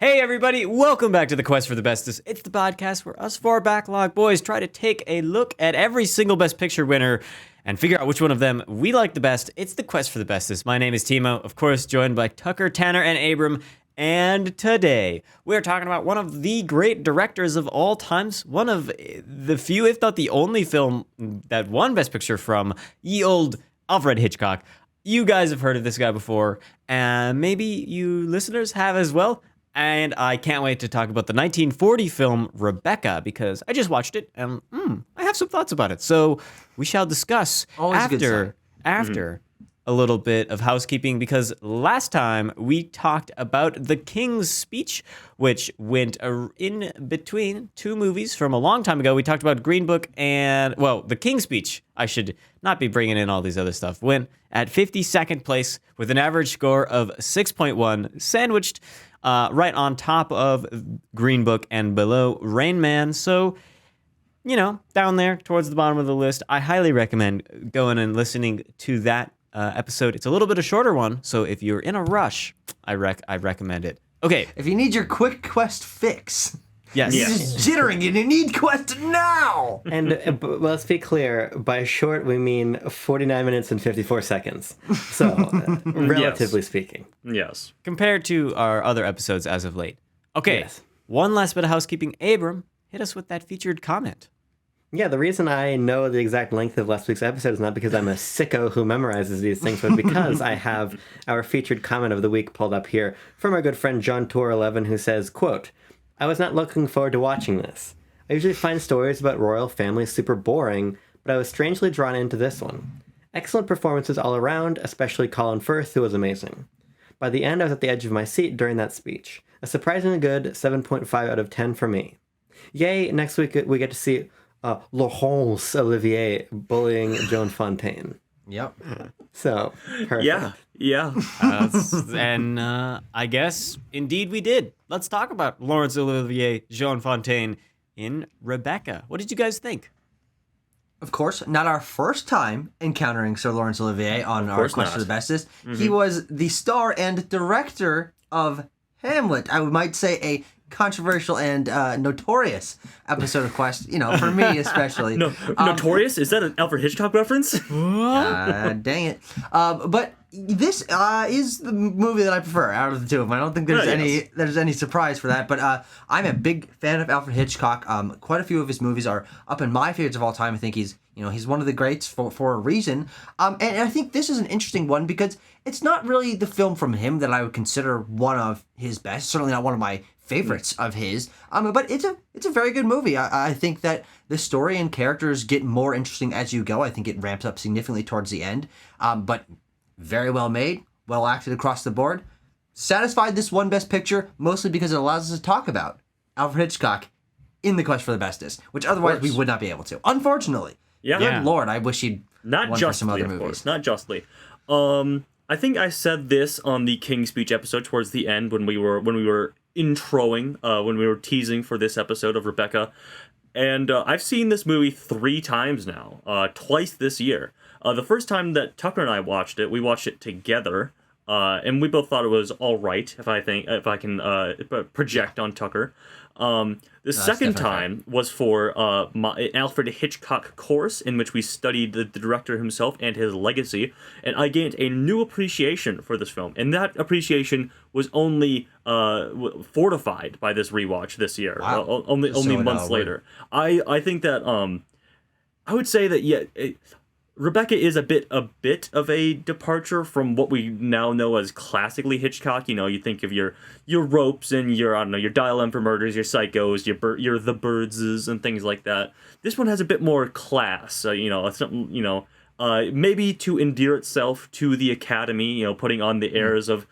Hey everybody, welcome back to the Quest for the Bestest. It's the podcast where us four backlog boys try to take a look at every single Best Picture winner and figure out which one of them we like the best. It's the Quest for the Bestest. My name is Timo, of course, joined by Tucker, Tanner, and Abram. And today, we're talking about one of the great directors of all times, one of the few, if not the only film that won Best Picture from ye old Alfred Hitchcock. You guys have heard of this guy before, and maybe you listeners have as well. And I can't wait to talk about the 1940 film Rebecca, because I just watched it and I have some thoughts about it. So we shall discuss after a little bit of housekeeping, because last time we talked about The King's Speech, which went in between two movies from a long time ago. We talked about Green Book and, well, The King's Speech, I should not be bringing in all these other stuff, went at 52nd place with an average score of 6.1, sandwiched right on top of Green Book and below Rain Man. So, you know, down there towards the bottom of the list, I highly recommend going and listening to that episode. It's a little bit a shorter one, so if you're in a rush, I recommend it. Okay. If you need your quick quest fix, yes. This is jittering and you need quest now. And let's be clear, by short we mean 49 minutes and 54 seconds. So, relatively speaking. Yes. Compared to our other episodes as of late. Okay. Yes. One last bit of housekeeping. Abram, hit us with that featured comment. Yeah, the reason I know the exact length of last week's episode is not because I'm a sicko who memorizes these things, but because I have our featured comment of the week pulled up here from our good friend John Tour 11, who says, quote, "I was not looking forward to watching this. I usually find stories about royal families super boring, but I was strangely drawn into this one. Excellent performances all around, especially Colin Firth, who was amazing. By the end, I was at the edge of my seat during that speech. A surprisingly good 7.5 out of 10 for me. Yay, next week we get to see Laurence Olivier bullying Joan Fontaine." Yep. So, perfect. Yeah. And I guess, indeed we did. Let's talk about Laurence Olivier, Joan Fontaine in Rebecca. What did you guys think? Of course, not our first time encountering Sir Laurence Olivier on our Quest for the Bestest. Mm-hmm. He was the star and director of Hamlet. I might say a controversial and notorious episode of Quest, you know, for me especially. Notorious? Is that an Alfred Hitchcock reference? Dang it. But this is the movie that I prefer out of the two of them. I don't think there's any surprise for that, but I'm a big fan of Alfred Hitchcock. Quite a few of his movies are up in my favorites of all time. I think he's one of the greats for a reason. And I think this is an interesting one because it's not really the film from him that I would consider one of his best. Certainly not one of my favorites of his. But it's a very good movie. I think that the story and characters get more interesting as you go. I think it ramps up significantly towards the end. But very well made, well acted across the board. Satisfied this one Best Picture, mostly because it allows us to talk about Alfred Hitchcock in The Quest for the Bestest, which otherwise we would not be able to. Unfortunately. Yeah. Good Lord, I wish he'd won for some other movies. Course, not justly. I think I said this on the King's Speech episode towards the end when we were introing, when we were teasing for this episode of Rebecca. And I've seen this movie 3 times now, twice this year. The first time that Tucker and I watched it, we watched it together, and we both thought it was all right. If I can project on Tucker. The second time was for an Alfred Hitchcock course in which we studied the director himself and his legacy, and I gained a new appreciation for this film, and that appreciation was only fortified by this rewatch this year. Wow. Only months later. I think that I would say that Rebecca is a bit of a departure from what we now know as classically Hitchcock. You know, you think of your Ropes and your Dial M for Murders, your Psychos, your The Birdses and things like that. This one has a bit more class. Maybe to endear itself to the Academy. You know, putting on the airs of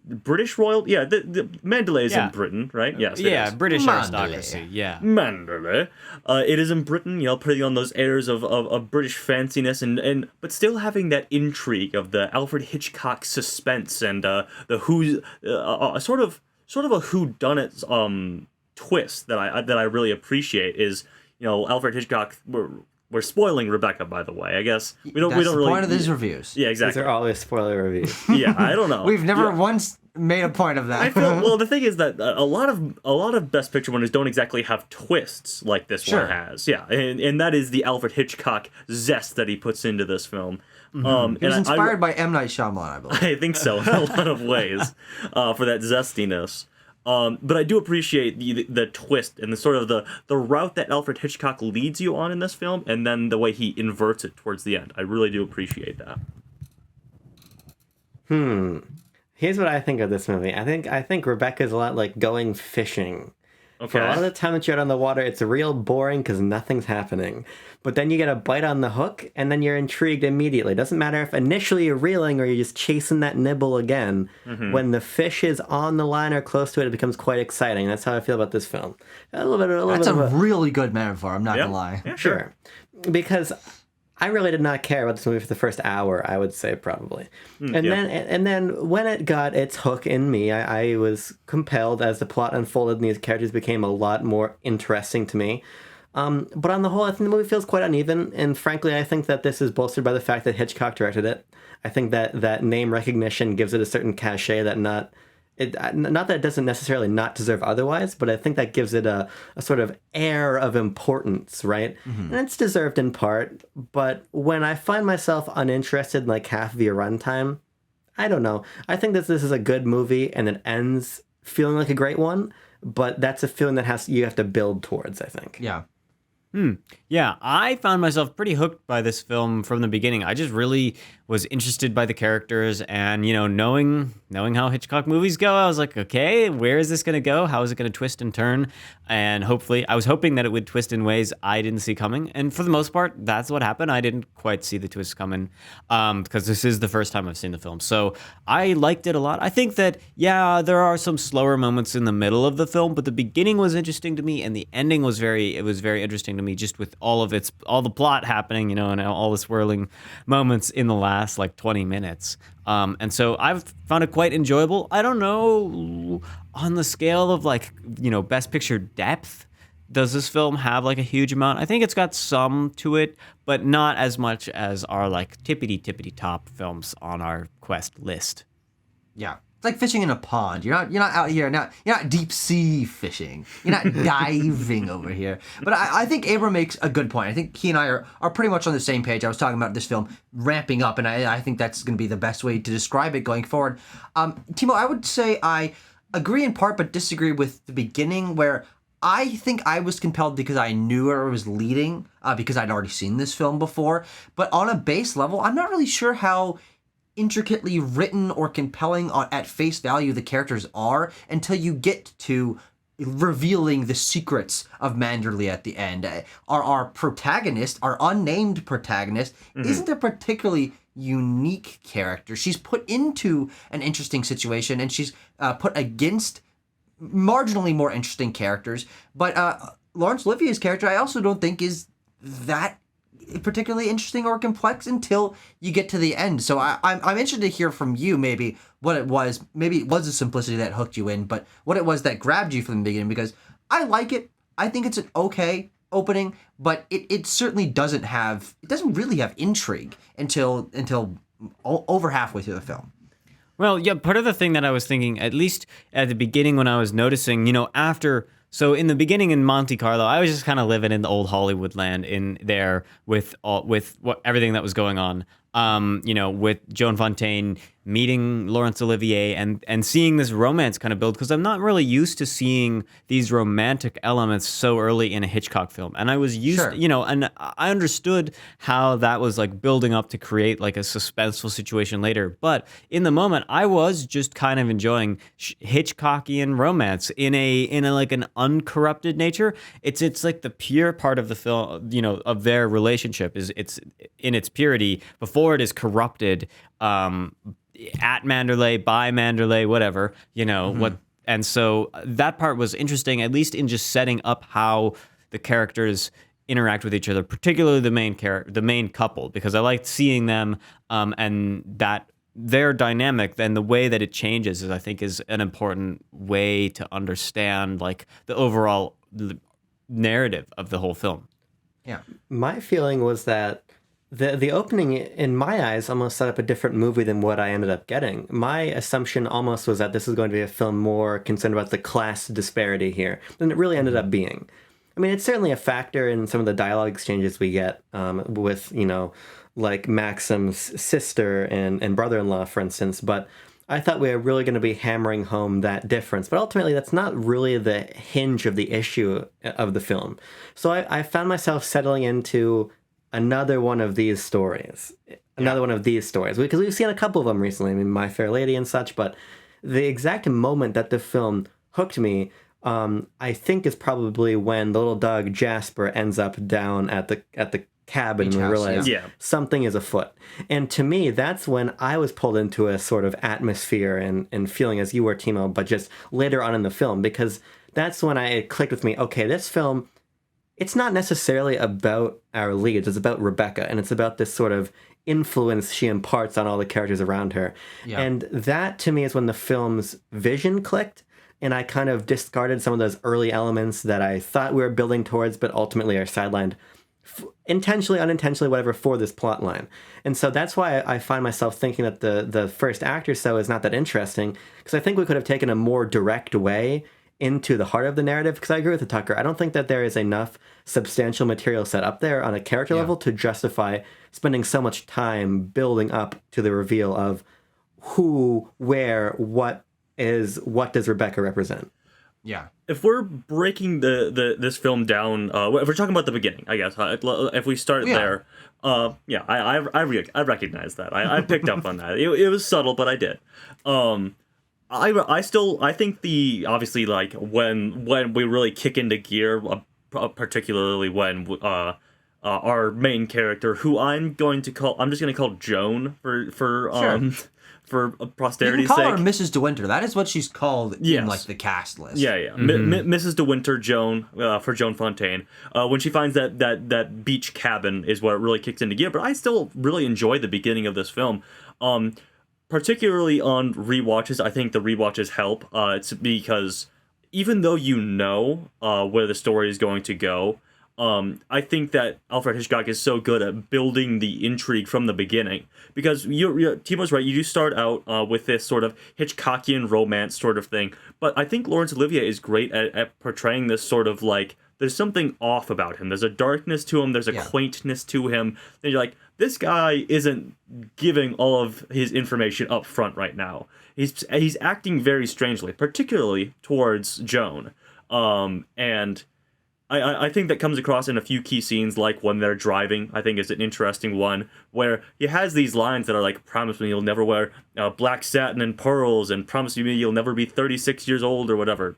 British royal, the Mandalay is in Britain, right? Yes, British aristocracy, Mandalay. It is in Britain, putting on those airs of British fanciness and but still having that intrigue of the Alfred Hitchcock suspense and the who's sort of a whodunit twist that I really appreciate is Alfred Hitchcock. We're spoiling Rebecca, by the way. I guess we don't That's really. The point of these reviews. Yeah, exactly. These are always spoiler reviews. Yeah, I don't know. We've never once made a point of that. I feel well. The thing is that a lot of Best Picture winners don't exactly have twists like this Sure. one has. Yeah, and that is the Alfred Hitchcock zest that he puts into this film. He was inspired by M. Night Shyamalan, I believe. I think so in a lot of ways for that zestiness. But I do appreciate the twist and the sort of the route that Alfred Hitchcock leads you on in this film, and then the way he inverts it towards the end. I really do appreciate that. Here's what I think of this movie. I think Rebecca's a lot like going fishing. For a lot of the time that you're out on the water, it's real boring because nothing's happening. But then you get a bite on the hook, and then you're intrigued immediately. It doesn't matter if initially you're reeling or you're just chasing that nibble again. When the fish is on the line or close to it, it becomes quite exciting. That's how I feel about this film. That's a really good metaphor, I'm not going to lie. Yeah, Sure. Because I really did not care about this movie for the first hour, I would say, probably. And then when it got its hook in me, I was compelled as the plot unfolded and these characters became a lot more interesting to me. But on the whole, I think the movie feels quite uneven, and frankly, I think that this is bolstered by the fact that Hitchcock directed it. I think that name recognition gives it a certain cachet that not that it doesn't necessarily not deserve otherwise, but I think that gives it a sort of air of importance, right? And it's deserved in part, but when I find myself uninterested in like half of your runtime, I don't know. I think that this is a good movie and it ends feeling like a great one, but that's a feeling that you have to build towards, I think. Yeah. Yeah, I found myself pretty hooked by this film from the beginning. I just really was interested by the characters, and knowing how Hitchcock movies go, I was like, okay, where is this going to go? How is it going to twist and turn? And hopefully, I was hoping that it would twist in ways I didn't see coming, and for the most part, that's what happened. I didn't quite see the twist coming because this is the first time I've seen the film, so I liked it a lot. I think that there are some slower moments in the middle of the film, but the beginning was interesting to me, and the ending was very interesting to me, just with all the plot happening, and all the swirling moments in the last like 20 minutes. And so I've found it quite enjoyable. I don't know, on the scale of like, Best Picture depth, does this film have like a huge amount? I think it's got some to it, but not as much as our like tippity top films on our Quest list. Yeah. It's like fishing in a pond. You're not out here. You're not deep sea fishing. You're not diving over here. But I think Abram makes a good point. I think he and I are pretty much on the same page. I was talking about this film ramping up, and I think that's going to be the best way to describe it going forward. Timo, I would say I agree in part, but disagree with the beginning, where I think I was compelled because I knew where it was leading, because I'd already seen this film before. But on a base level, I'm not really sure how intricately written or compelling at face value the characters are until you get to revealing the secrets of Manderley at the end. Our protagonist, our unnamed protagonist, isn't a particularly unique character. She's put into an interesting situation, and she's put against marginally more interesting characters. But Laurence Olivier's character, I also don't think is that particularly interesting or complex until you get to the end. So I'm interested to hear from you maybe what it was. Maybe it was the simplicity that hooked you in, but what it was that grabbed you from the beginning, because I like it. I think it's an okay opening, but it certainly doesn't really have intrigue until over halfway through the film. Well, yeah, part of the thing that I was thinking, at least at the beginning when I was noticing, so in the beginning in Monte Carlo, I was just kind of living in the old Hollywood land in there with everything that was going on. With Joan Fontaine meeting Laurence Olivier and seeing this romance kind of build, because I'm not really used to seeing these romantic elements so early in a Hitchcock film. And I was used, and I understood how that was like building up to create like a suspenseful situation later. But in the moment, I was just kind of enjoying Hitchcockian romance in a like an uncorrupted nature. It's like the pure part of the film, of their relationship it's in its purity before it is corrupted. At Manderley, by Manderley, whatever, what. And so that part was interesting, at least in just setting up how the characters interact with each other, particularly the main couple, because I liked seeing them, and that their dynamic, then the way that it changes is, I think, is an important way to understand like the overall narrative of the whole film. Yeah. My feeling was that The opening, in my eyes, almost set up a different movie than what I ended up getting. My assumption almost was that this is going to be a film more concerned about the class disparity here than it really ended up being. I mean, it's certainly a factor in some of the dialogue exchanges we get with, like Maxim's sister and brother-in-law, for instance, but I thought we were really going to be hammering home that difference. But ultimately, that's not really the hinge of the issue of the film. So I found myself settling into another one of these stories. Because we've seen a couple of them recently. I mean, My Fair Lady and such, but the exact moment that the film hooked me, I think, is probably when the little dog Jasper ends up down at the cabin and we realize something is afoot. And to me, that's when I was pulled into a sort of atmosphere and feeling as you were, Timo, but just later on in the film, because that's when it clicked with me, okay, this film, it's not necessarily about our leads, it's about Rebecca, and it's about this sort of influence she imparts on all the characters around her. Yeah. And that, to me, is when the film's vision clicked, and I kind of discarded some of those early elements that I thought we were building towards, but ultimately are sidelined intentionally, unintentionally, whatever, for this plot line. And so that's why I find myself thinking that the first act or so is not that interesting, because I think we could have taken a more direct way into the heart of the narrative, because I agree with the Tucker. I don't think that there is enough substantial material set up there on a character level to justify spending so much time building up to the reveal of who, where, what does Rebecca represent. Yeah. If we're breaking this film down, if we're talking about the beginning, I guess, if we start there, I recognize that. I picked up on that. It was subtle, but I did. I think obviously, like, when we really kick into gear, particularly when our main character, who I'm just gonna call Joan for posterity's sake. You can call her Mrs. De Winter. That is what she's called in, like, the cast list. Yeah. Mrs. De Winter, Joan, for Joan Fontaine. When she finds that beach cabin is what really kicks into gear. But I still really enjoy the beginning of this film. Particularly on rewatches, I think the rewatches help. It's because even though you know where the story is going to go, I think that Alfred Hitchcock is so good at building the intrigue from the beginning. Because Timo's right, you do start out with this sort of Hitchcockian romance sort of thing. But I think Laurence Olivier is great at portraying this sort of, like, there's something off about him. There's a darkness to him. There's a quaintness to him. And you're like, this guy isn't giving all of his information up front right now. He's acting very strangely, particularly towards Joan. And I think that comes across in a few key scenes, like when they're driving. I think is an interesting one, where he has these lines that are like, promise me you'll never wear black satin and pearls, and promise me you'll never be 36 years old, or whatever.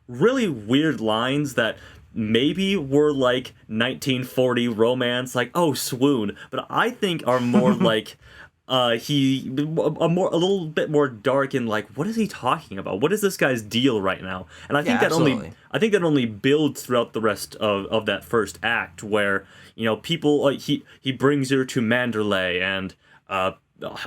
Really weird lines that maybe were like 1940 romance, like, oh, swoon, but I think are more like a little bit more dark and like, what is he talking about? What is this guy's deal right now? And I think that only builds throughout the rest of that first act, where, people like he brings her to Manderley, and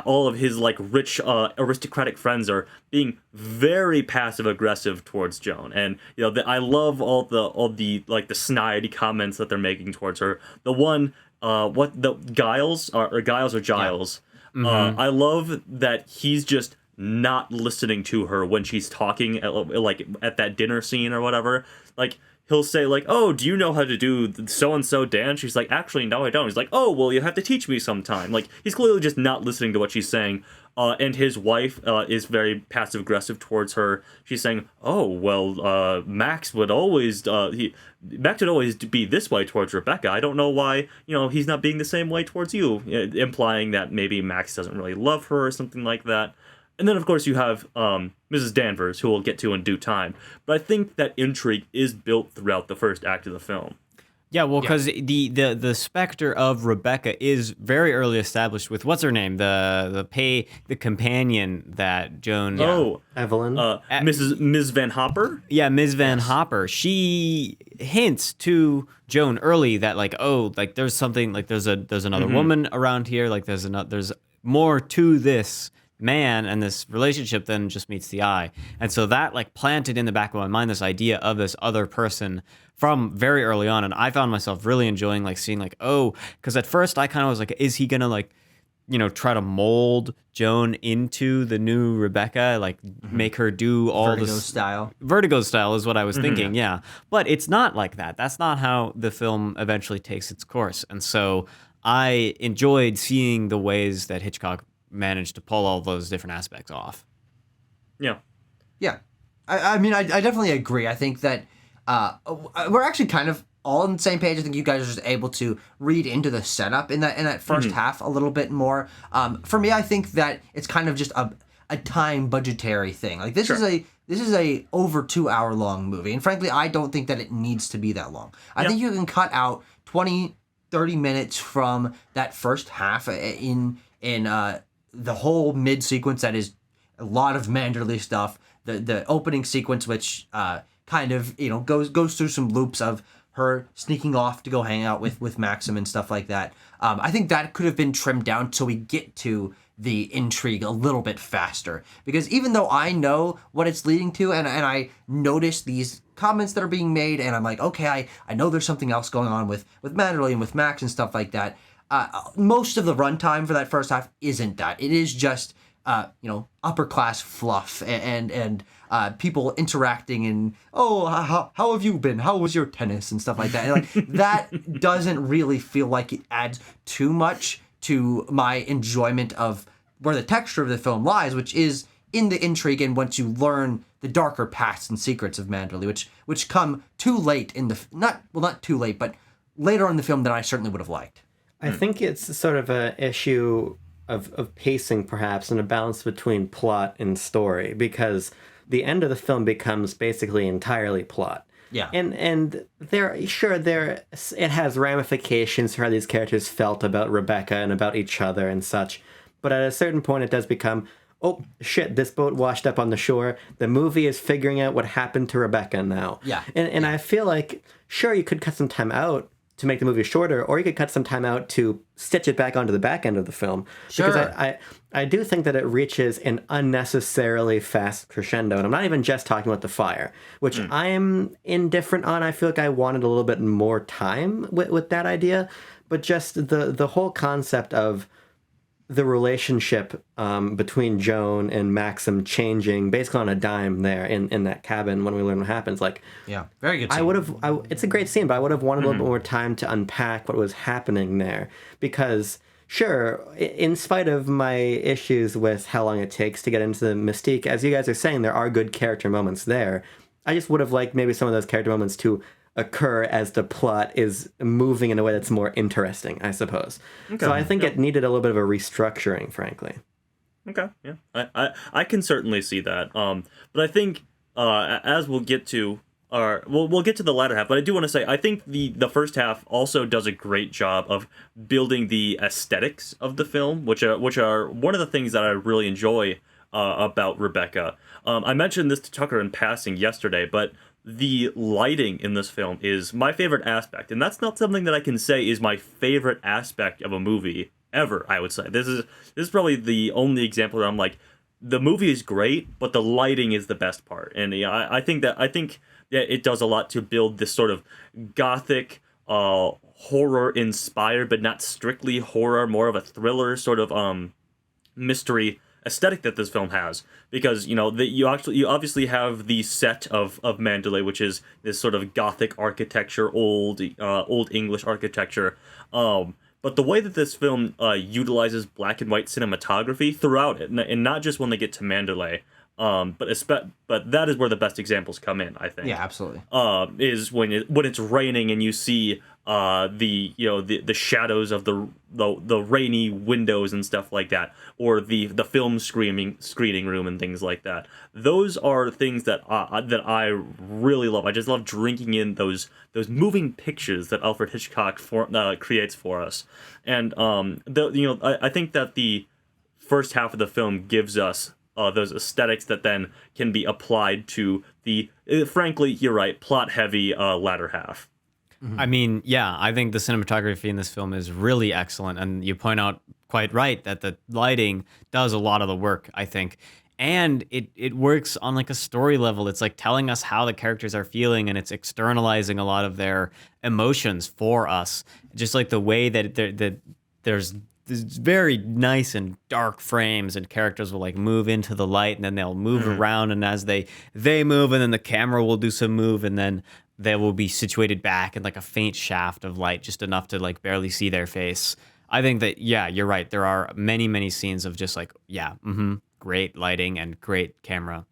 all of his, like, rich aristocratic friends are being very passive aggressive towards Joan, and I love all the like the snide comments that they're making towards her. The one Giles or Giles. I love that he's just not listening to her when she's talking at that dinner scene or whatever. Like, he'll say, like, oh, do you know how to do so-and-so dance? She's like, actually, no, I don't. He's like, oh, well, you have to teach me sometime. Like, he's clearly just not listening to what she's saying. And his wife is very passive-aggressive towards her. She's saying, oh, well, Max would always be this way towards Rebecca. I don't know why, he's not being the same way towards you, implying that maybe Max doesn't really love her or something like that. And then, of course, you have Mrs. Danvers, who we'll get to in due time. But I think that intrigue is built throughout the first act of the film. Yeah, well, because the specter of Rebecca is very early established with, what's her name, the companion that Joan. Oh, Evelyn. Ms. Van Hopper. Yeah, Ms. Van Hopper. She hints to Joan early that, like, oh, like, there's something, like, there's another woman around here, like, there's more to this man, and this relationship then just meets the eye. And so that like planted in the back of my mind this idea of this other person from very early on. And I found myself really enjoying like seeing like, oh, because at first I kind of was like, is he gonna like, try to mold Joan into the new Rebecca, like make her do all Vertigo this style. Vertigo style is what I was thinking, yeah. But it's not like that. That's not how the film eventually takes its course. And so I enjoyed seeing the ways that Hitchcock managed to pull all those different aspects off. Yeah. Yeah. I mean, I definitely agree. I think that we're actually kind of all on the same page. I think you guys are just able to read into the setup in that first half a little bit more. For me, I think that it's kind of just a time budgetary thing. Like this is a over 2 hour long movie, and frankly, I don't think that it needs to be that long. I think you can cut out 20-30 minutes from that first half in the whole mid sequence that is a lot of Manderley stuff. The opening sequence, which kind of goes through some loops of her sneaking off to go hang out with Maxim and stuff like that. I think that could have been trimmed down so we get to the intrigue a little bit faster. Because even though I know what it's leading to, and I notice these comments that are being made, and I'm like, okay, I know there's something else going on with Manderley and with Max and stuff like that. Most of the runtime for that first half isn't that. It is just upper class fluff and people interacting and how have you been? How was your tennis and stuff like that. And like that doesn't really feel like it adds too much to my enjoyment of where the texture of the film lies, which is in the intrigue and once you learn the darker pasts and secrets of Manderley, which come too late in the not too late, but later in the film than I certainly would have liked. I think it's sort of an issue of pacing, perhaps, and a balance between plot and story, because the end of the film becomes basically entirely plot. Yeah. And it has ramifications for how these characters felt about Rebecca and about each other and such. But at a certain point, it does become, oh, shit, this boat washed up on the shore. The movie is figuring out what happened to Rebecca now. Yeah. And I feel like, sure, you could cut some time out to make the movie shorter, or you could cut some time out to stitch it back onto the back end of the film. Sure. Because I do think that it reaches an unnecessarily fast crescendo. And I'm not even just talking about the fire, which I am indifferent on. I feel like I wanted a little bit more time with that idea. But just the whole concept of the relationship between Joan and Maxim changing basically on a dime there in that cabin when we learn what happens. Like, yeah, very good scene. It's a great scene, but I would have wanted a little bit more time to unpack what was happening there. Because, sure, in spite of my issues with how long it takes to get into the mystique, as you guys are saying, there are good character moments there. I just would have liked maybe some of those character moments to occur as the plot is moving in a way that's more interesting, I suppose. Okay. So I think it needed a little bit of a restructuring, frankly. Okay, yeah, I can certainly see that. But I think as we'll get to we'll get to the latter half. But I do want to say I think the first half also does a great job of building the aesthetics of the film, which are one of the things that I really enjoy about Rebecca. I mentioned this to Tucker in passing yesterday, but the lighting in this film is my favorite aspect, and that's not something that I can say is my favorite aspect of a movie ever. I would say this is probably the only example where I'm like, the movie is great, but the lighting is the best part, and I think it does a lot to build this sort of gothic, horror inspired, but not strictly horror, more of a thriller sort of mystery aesthetic that this film has, because you obviously have the set of Manderley, which is this sort of gothic architecture, old English architecture, but the way that this film utilizes black and white cinematography throughout it, and not just when they get to Manderley, but that is where the best examples come in, I think. Yeah, absolutely. Is when it's raining and you see the shadows of the rainy windows and stuff like that, or the film screening room and things like that. Those are things that I really love. I just love drinking in those moving pictures that Alfred Hitchcock creates for us. And I think that the first half of the film gives us those aesthetics that then can be applied to the frankly, you're right, plot heavy latter half. I mean, yeah, I think the cinematography in this film is really excellent, and you point out quite right that the lighting does a lot of the work, I think. And it works on like a story level. It's like telling us how the characters are feeling, and it's externalizing a lot of their emotions for us. Just like the way that there's very nice and dark frames, and characters will like move into the light, and then they'll move around, and as they move, and then the camera will do some move, and then they will be situated back in like a faint shaft of light, just enough to like barely see their face. I think that, yeah, you're right. There are many scenes of just like, great lighting and great camera.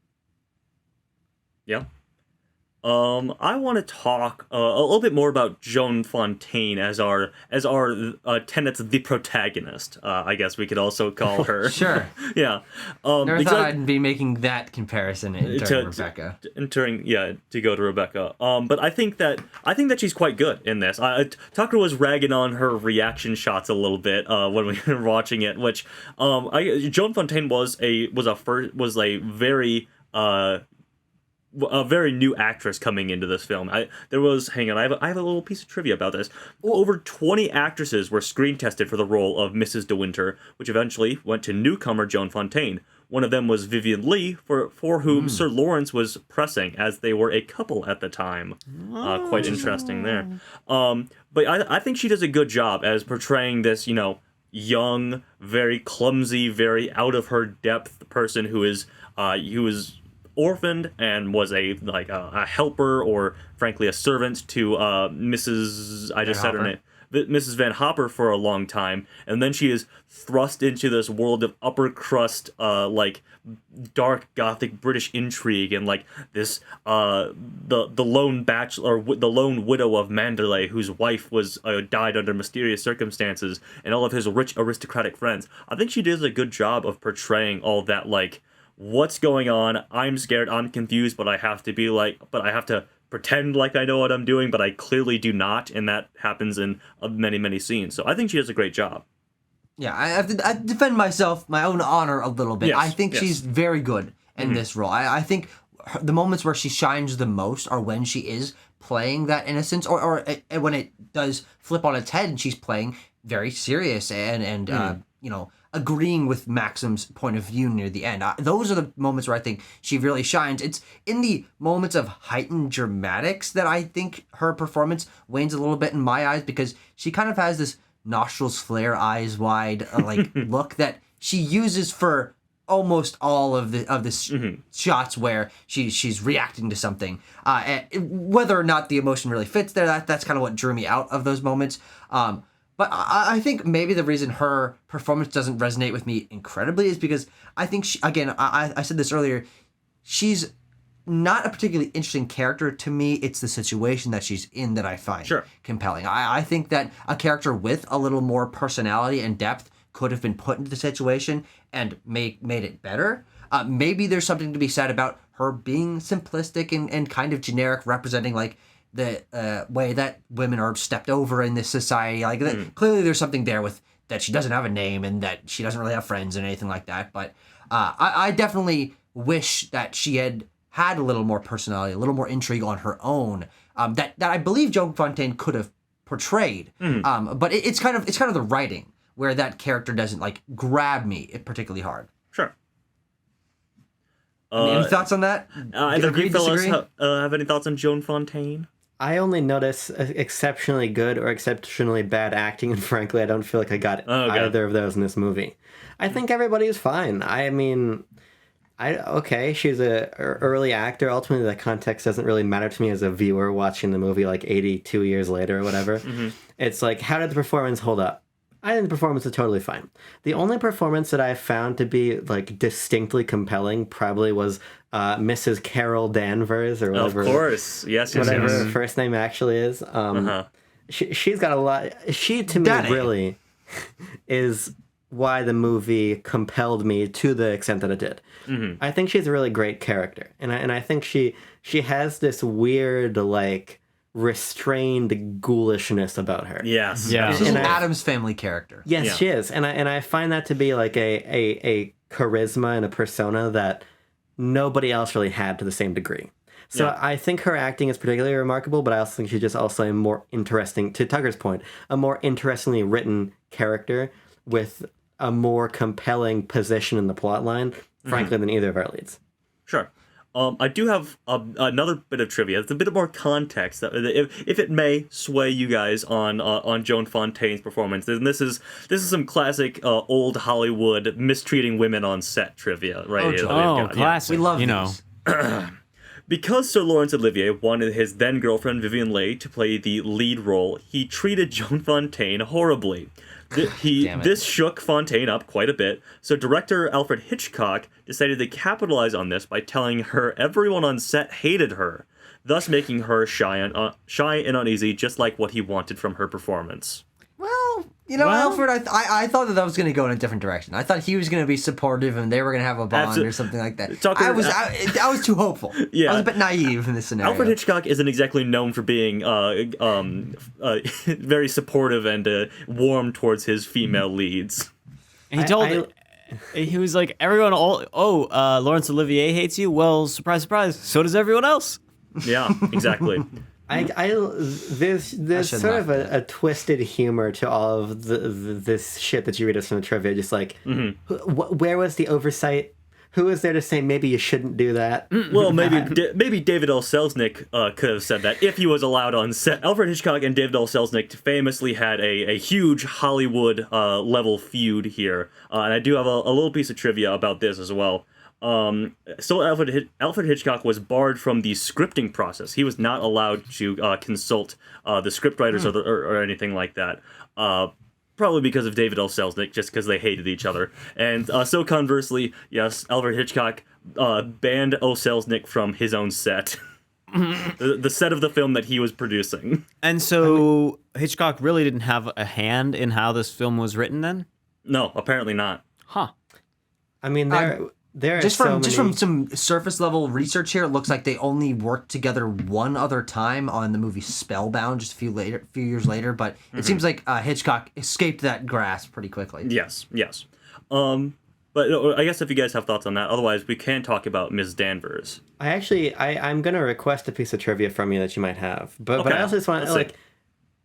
Yeah. I want to talk a little bit more about Joan Fontaine as our Tenet's the protagonist. I guess we could also call her. Sure. Yeah. Never thought I'd be making that comparison during Rebecca. To go to Rebecca. But I think that she's quite good in this. Tucker was ragging on her reaction shots a little bit when we were watching it, which Joan Fontaine was a very new actress coming into this film. I have a little piece of trivia about this. Over 20 actresses were screen tested for the role of Mrs. De Winter, which eventually went to newcomer Joan Fontaine. One of them was Vivian Leigh, for whom Sir Lawrence was pressing, as they were a couple at the time. Quite interesting there. But I think she does a good job as portraying this, young, very clumsy, very out of her depth person who is orphaned and was a helper, or frankly a servant to Mrs. I just said her name, Mrs. Van Hopper, for a long time, and then she is thrust into this world of upper crust, dark gothic British intrigue, and like this the lone bachelor, or the lone widow of Mandalay, whose wife was died under mysterious circumstances, and all of his rich aristocratic friends. I think she does a good job of portraying all that, like, what's going on? I'm scared, I'm confused, but I have to pretend like I know what I'm doing, but I clearly do not, and that happens in many scenes. So I think she does a great job. Yeah, I have to defend my own honor a little bit. Yes, I think she's very good in this role. I think the moments where she shines the most are when she is playing that innocence, or when it does flip on its head and she's playing very serious and agreeing with Maxim's point of view near the end. Those are the moments where I think she really shines. It's in the moments of heightened dramatics that I think her performance wanes a little bit in my eyes, because she kind of has this nostrils flare, eyes wide, look that she uses for almost all of the shots where she's reacting to something. Whether or not the emotion really fits there, that's kind of what drew me out of those moments. But I think maybe the reason her performance doesn't resonate with me incredibly is because I think I said this earlier, she's not a particularly interesting character to me. It's the situation that she's in that I find compelling. I think that a character with a little more personality and depth could have been put into the situation and made it better. Maybe there's something to be said about her being simplistic and kind of generic, representing like the way that women are stepped over in this society. Clearly there's something there with that she doesn't have a name and that she doesn't really have friends and anything like that. But I definitely wish that she had a little more personality, a little more intrigue on her own, that I believe Joan Fontaine could have portrayed. But it's kind of the writing where that character doesn't like grab me particularly hard. Sure. Any thoughts on that? Either of you fellas have any thoughts on Joan Fontaine? I only notice exceptionally good or exceptionally bad acting, and frankly, I don't feel like I got either of those in this movie. I think everybody is fine. I mean, she's a early actor. Ultimately, the context doesn't really matter to me as a viewer watching the movie like 82 years later or whatever. It's like, how did the performance hold up? I think the performance is totally fine. The only performance that I found to be like distinctly compelling probably was Mrs. Carol Danvers, or whatever. Of course, yes. Whatever her first name actually is. She's got a lot. She to me really is why the movie compelled me to the extent that it did. I think she's a really great character, and I think she has this weird like restrained ghoulishness about her. Yes. Yeah. She's an Addams Family character. Yes, she is. And I find that to be like a charisma and a persona that nobody else really had to the same degree. So I think her acting is particularly remarkable, but I also think she's just also a more interesting, to Tugger's point, a more interestingly written character with a more compelling position in the plot line, frankly, than either of our leads. Sure. I do have another bit of trivia. It's a bit more context, if it may sway you guys on Joan Fontaine's performance. And this is some classic old Hollywood mistreating women on set trivia, right? here that we've got. Classic. We love these. Because Sir Laurence Olivier wanted his then girlfriend Vivien Leigh to play the lead role, he treated Joan Fontaine horribly. This shook Fontaine up quite a bit, so director Alfred Hitchcock decided to capitalize on this by telling her everyone on set hated her, thus making her shy and uneasy, just like what he wanted from her performance. Well, Alfred, I thought that was going to go in a different direction. I thought he was going to be supportive and they were going to have a bond or something like that. I was too hopeful. Yeah. I was a bit naive in this scenario. Alfred Hitchcock isn't exactly known for being very supportive and warm towards his female leads. And he was like, everyone, Laurence Olivier hates you? Well, surprise, surprise, so does everyone else. Yeah, exactly. There's sort of a twisted humor to all of this shit that you read us from the trivia. Just like, where was the oversight? Who was there to say maybe you shouldn't do that? Well, maybe David L. Selznick could have said that if he was allowed on set. Alfred Hitchcock and David L. Selznick famously had a huge Hollywood level feud here, and I do have a little piece of trivia about this as well. So Alfred Hitchcock was barred from the scripting process. He was not allowed to consult the scriptwriters or anything like that. Probably because of David L. Selznick, just because they hated each other. And so conversely, yes, Alfred Hitchcock banned O. Selznick from his own set. the set of the film that he was producing. And so Hitchcock really didn't have a hand in how this film was written then? No, apparently not. Huh. I mean, there just from some surface level research here, it looks like they only worked together one other time on the movie Spellbound, just a few years later. But it seems like Hitchcock escaped that grasp pretty quickly. Yes. But I guess if you guys have thoughts on that, otherwise we can talk about Ms. Danvers. I'm gonna request a piece of trivia from you that you might have, but I also just want to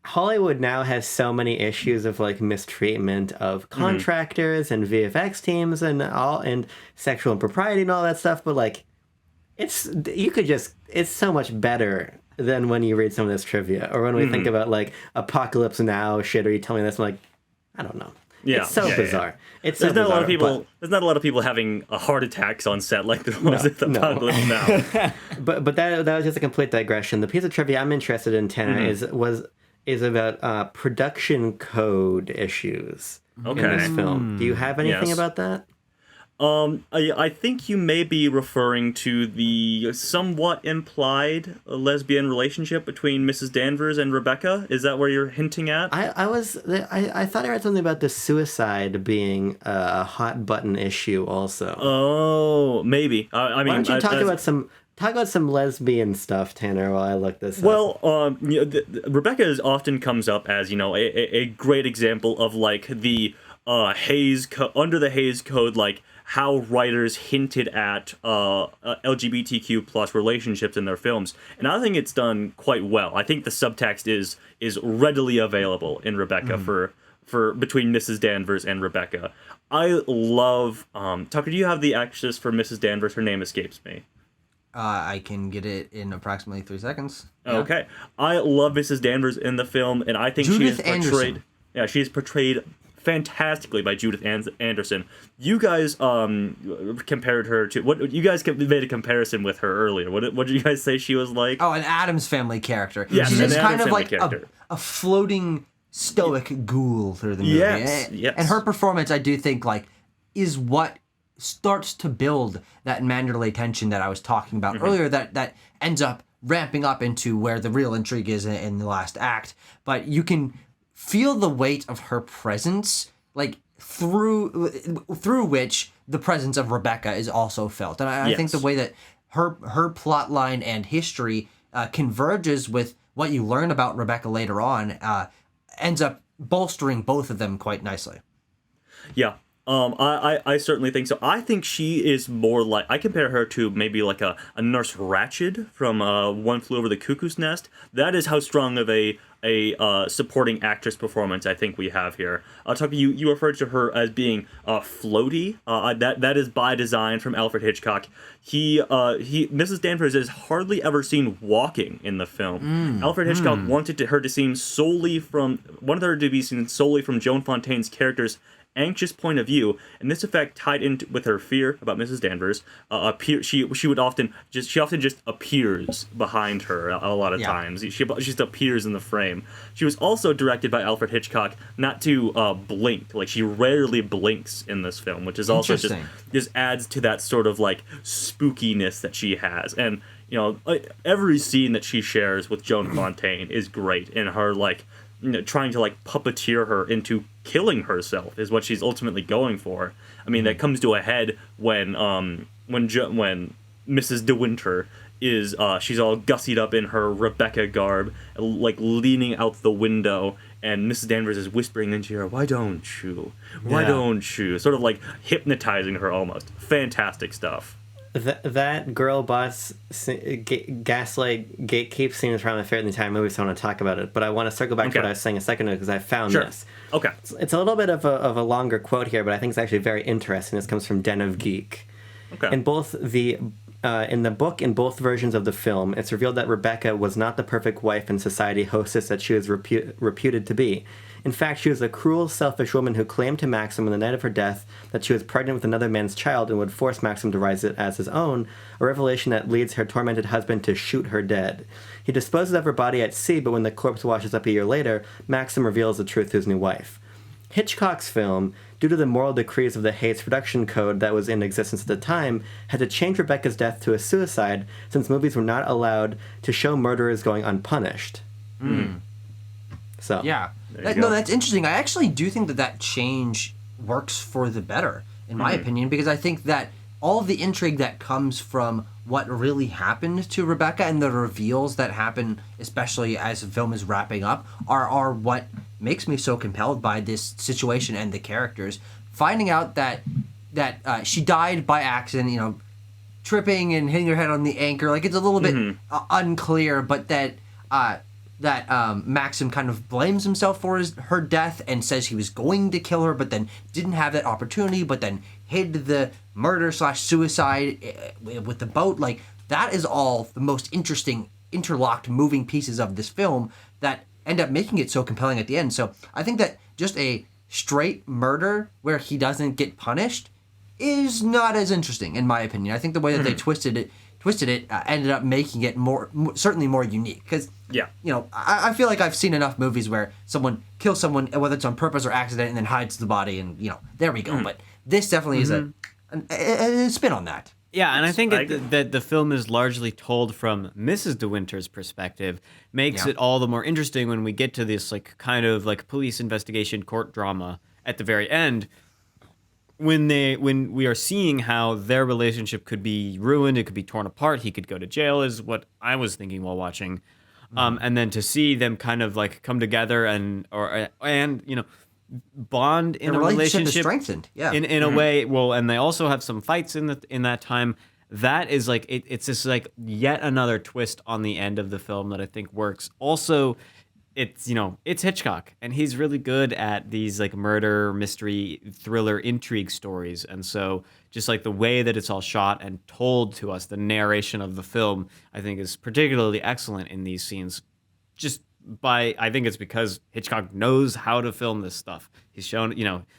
Hollywood now has so many issues of mistreatment of contractors and VFX teams and sexual impropriety and all that stuff, but it's so much better than when you read some of this trivia or when we think about Apocalypse Now shit, or you tell me this, I'm like, I don't know. Yeah, it's so bizarre. Yeah. It's so there's not bizarre, a lot of people. There's not a lot of people having heart attacks on set like there was at the Apocalypse Now. but that was just a complete digression. The piece of trivia I'm interested in, Tanner, is about production code issues in this film. Do you have anything about that? I think you may be referring to the somewhat implied lesbian relationship between Mrs. Danvers and Rebecca. Is that where you're hinting at? I thought I read something about the suicide being a hot button issue also. Oh, maybe. I mean, why don't you talk about some lesbian stuff, Tanner, while I look this up. Well, Rebecca often comes up as, a great example of the under the Hays Code, how writers hinted at LGBTQ plus relationships in their films, and I think it's done quite well. I think the subtext is readily available in Rebecca for between Mrs. Danvers and Rebecca. I love Tucker. Do you have the actress for Mrs. Danvers? Her name escapes me. I can get it in approximately 3 seconds. Yeah. Okay, I love Mrs. Danvers in the film, and I think Judith she is portrayed. Yeah, she is portrayed fantastically by Judith Anderson. You guys compared her to what? You guys made a comparison with her earlier. What did you guys say she was like? Oh, an Addams Family character. Yes, she's just kind of character. a floating stoic ghoul through the movie. Yes. And her performance, I do think, is what starts to build that Manderley tension that I was talking about earlier. That ends up ramping up into where the real intrigue is in the last act. But you can feel the weight of her presence, through which the presence of Rebecca is also felt. And I think the way that her plot line and history converges with what you learn about Rebecca later on ends up bolstering both of them quite nicely. Yeah. I certainly think so. I think she is more like, I compare her to maybe like a Nurse Ratched from One Flew Over the Cuckoo's Nest. That is how strong of a supporting actress performance I think we have here. Tucker, you referred to her as being floaty. That is by design from Alfred Hitchcock. Mrs. Danvers is hardly ever seen walking in the film. Alfred Hitchcock wanted her to be seen solely from Joan Fontaine's character's anxious point of view, and this effect tied in with her fear about Mrs. Danvers. She often just appears behind her a lot of times. She just appears in the frame. She was also directed by Alfred Hitchcock not to blink. Like, she rarely blinks in this film, which is also just adds to that sort of like spookiness that she has. And every scene that she shares with Joan Fontaine is great, and her like trying to like puppeteer her into killing herself is what she's ultimately going for. I mean, that comes to a head when Mrs. De Winter is she's all gussied up in her Rebecca garb, like leaning out the window, and Mrs. Danvers is whispering into her, "Why don't you? Why don't you?" Sort of like hypnotizing her almost. Fantastic stuff. That girl boss gaslight gatekeep scene is probably my favorite in the entire movie, so I want to talk about it. But I want to circle back to what I was saying a second ago because I found this. Okay. It's a little bit of a longer quote here, but I think it's actually very interesting. This comes from Den of Geek. Okay. In the book, in both versions of the film, it's revealed that Rebecca was not the perfect wife and society hostess that she was reputed to be. In fact, she was a cruel, selfish woman who claimed to Maxim on the night of her death that she was pregnant with another man's child and would force Maxim to raise it as his own, a revelation that leads her tormented husband to shoot her dead. He disposes of her body at sea, but when the corpse washes up a year later, Maxim reveals the truth to his new wife. Hitchcock's film, due to the moral decrees of the Hays production code that was in existence at the time, had to change Rebecca's death to a suicide since movies were not allowed to show murderers going unpunished. So Yeah. No, that's interesting. I actually do think that change works for the better, in my opinion, because I think that all of the intrigue that comes from what really happened to Rebecca and the reveals that happen, especially as the film is wrapping up, are what makes me so compelled by this situation and the characters. Finding out that she died by accident, tripping and hitting her head on the anchor, like it's a little bit unclear, but that Maxim kind of blames himself for her death and says he was going to kill her, but then didn't have that opportunity, but then hid the murder/suicide with the boat. Like, that is all the most interesting, interlocked, moving pieces of this film that end up making it so compelling at the end. So I think that just a straight murder where he doesn't get punished is not as interesting, in my opinion. I think the way that they twisted it ended up making it certainly more unique. Because, I feel like I've seen enough movies where someone kills someone, whether it's on purpose or accident, and then hides the body, and, there we go. But this definitely is a spin on that. Yeah, and I think that the film is largely told from Mrs. De Winter's perspective, makes it all the more interesting when we get to this like kind of like police investigation court drama at the very end, when we are seeing how their relationship could be ruined, it could be torn apart, he could go to jail, is what I was thinking while watching, and then to see them kind of like come together and bond in a relationship is strengthened, in a way. Well, and they also have some fights in that time. That is like it's just like yet another twist on the end of the film that I think works. Also, it's Hitchcock, and he's really good at these like murder, mystery, thriller, intrigue stories. And so just like the way that it's all shot and told to us, the narration of the film, I think is particularly excellent in these scenes. I think it's because Hitchcock knows how to film this stuff. He's shown,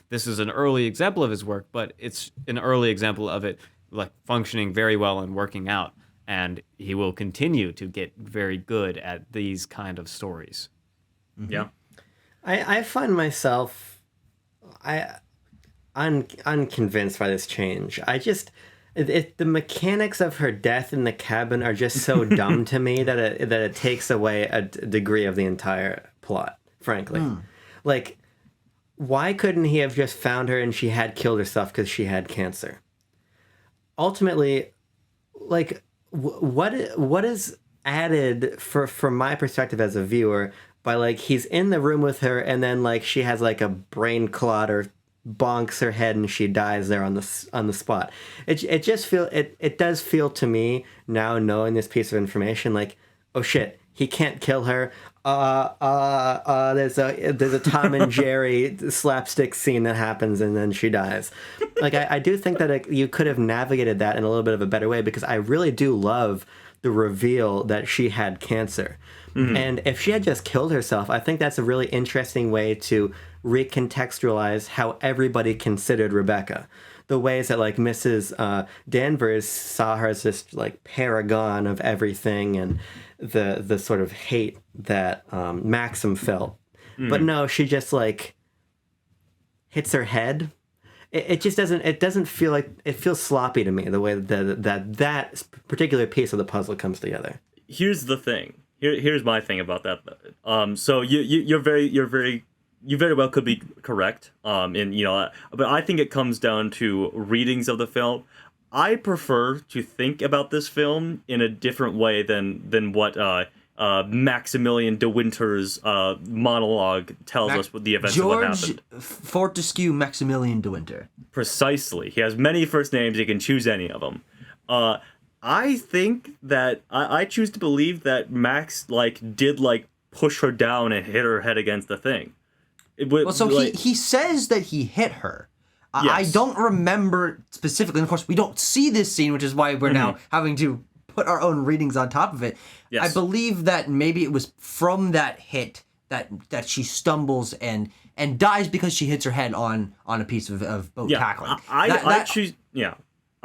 this is an early example of his work, but it's an early example of it like functioning very well and working out. And he will continue to get very good at these kind of stories. Yeah. I find myself unconvinced by this change. The mechanics of her death in the cabin are just so dumb to me that it takes away a degree of the entire plot, frankly. Like, why couldn't he have just found her and she had killed herself because she had cancer? Ultimately, like, what is added from my perspective as a viewer by, like, he's in the room with her and then, like, she has, like, a brain clot or bonks her head and she dies there on the spot. It does feel to me now, knowing this piece of information, like, oh shit, he can't kill her. There's a Tom and Jerry slapstick scene that happens and then she dies. Like, I do think that you could have navigated that in a little bit of a better way, because I really do love the reveal that she had cancer. Mm-hmm. And if she had just killed herself, I think that's a really interesting way to recontextualize how everybody considered Rebecca. The ways that, like, Mrs. Danvers saw her as this, like, paragon of everything, and the sort of hate that Maxim felt. Mm. But no, she just, like, hits her head. It just doesn't feel like, it feels sloppy to me, the way that particular piece of the puzzle comes together. Here's the thing. Here's my thing about that. So you very well could be correct. But I think it comes down to readings of the film. I prefer to think about this film in a different way than what Maximilian de Winter's monologue tells us what the events of what happened. George Fortescue Maximilian de Winter. Precisely. He has many first names. You can choose any of them. I think that I choose to believe that Max did push her down and hit her head against the thing. He says that he hit her. Yes. I don't remember specifically. And of course, we don't see this scene, which is why we're now having to put our own readings on top of it. Yes. I believe that maybe it was from that hit that she stumbles and dies because she hits her head on a piece of boat tackling.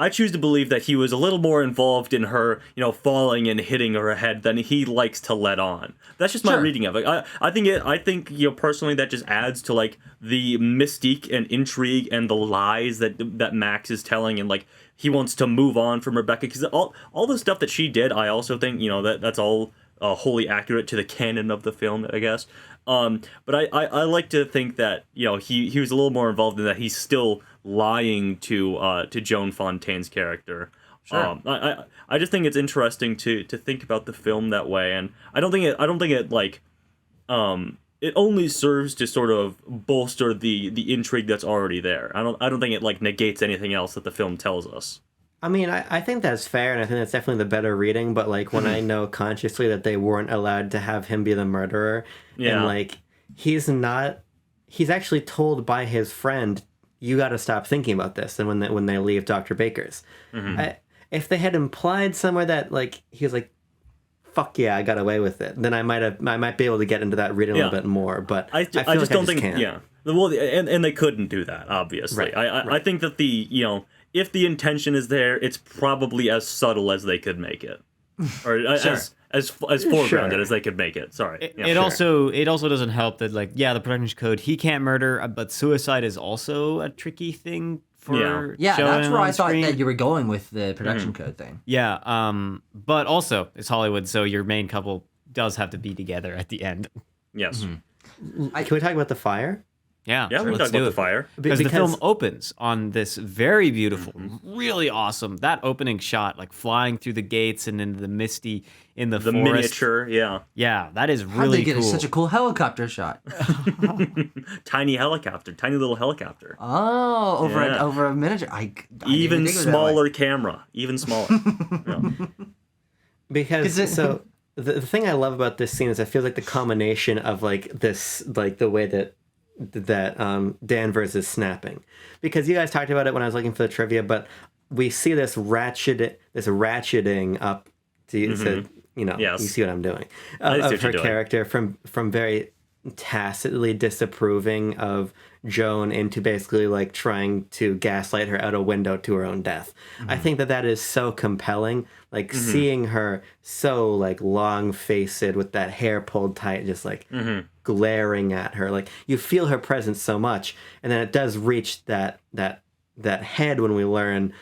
I choose to believe that he was a little more involved in her, falling and hitting her head than he likes to let on. That's just my reading of it. I think personally that just adds to the mystique and intrigue and the lies that Max is telling, and he wants to move on from Rebecca, because all the stuff that she did, I also think that's all wholly accurate to the canon of the film, I guess. But I like to think that he was a little more involved in that. He's still lying to Joan Fontaine's character. Sure. I just think it's interesting to think about the film that way, and I don't think it it only serves to sort of bolster the intrigue that's already there. I don't think it negates anything else that the film tells us. I mean, I think that's fair, and I think that's definitely the better reading, but when I know consciously that they weren't allowed to have him be the murderer, and he's actually told by his friend, you got to stop thinking about this, and when they leave Dr. Baker's. Mm-hmm. If they had implied somewhere that he was fuck yeah, I got away with it, then I might be able to get into that reading a little bit more, but I just don't think can't. Yeah. Well, and they couldn't do that, obviously. Right. I think that if the intention is there, it's probably as subtle as they could make it, or as foregrounded as they could make it. Sorry. It also doesn't help that the production code, he can't murder, but suicide is also a tricky thing for that's where I thought screen. that you were going with the production code thing. Yeah, but also it's Hollywood, so your main couple does have to be together at the end. Yes. Mm-hmm. Can we talk about the fire? Yeah, we can talk about the fire. Because the film opens on this very beautiful, really awesome, that opening shot, flying through the gates and into the misty in the forest. Miniature, yeah. Yeah, that is really cool. How'd they get such a cool helicopter shot? Tiny little helicopter. Oh, over a miniature. Even smaller camera, even smaller. Because the thing I love about this scene is I feel like the combination of the way that Danvers is snapping, because you guys talked about it when I was looking for the trivia, but we see this ratcheting up to yes. You see what I'm doing of her character from very tacitly disapproving of Joan into basically trying to gaslight her out a window to her own death. Mm-hmm. I think that is so compelling, seeing her so long-faced with that hair pulled tight, just glaring at her. You feel her presence so much, and then it does reach that head when we learn,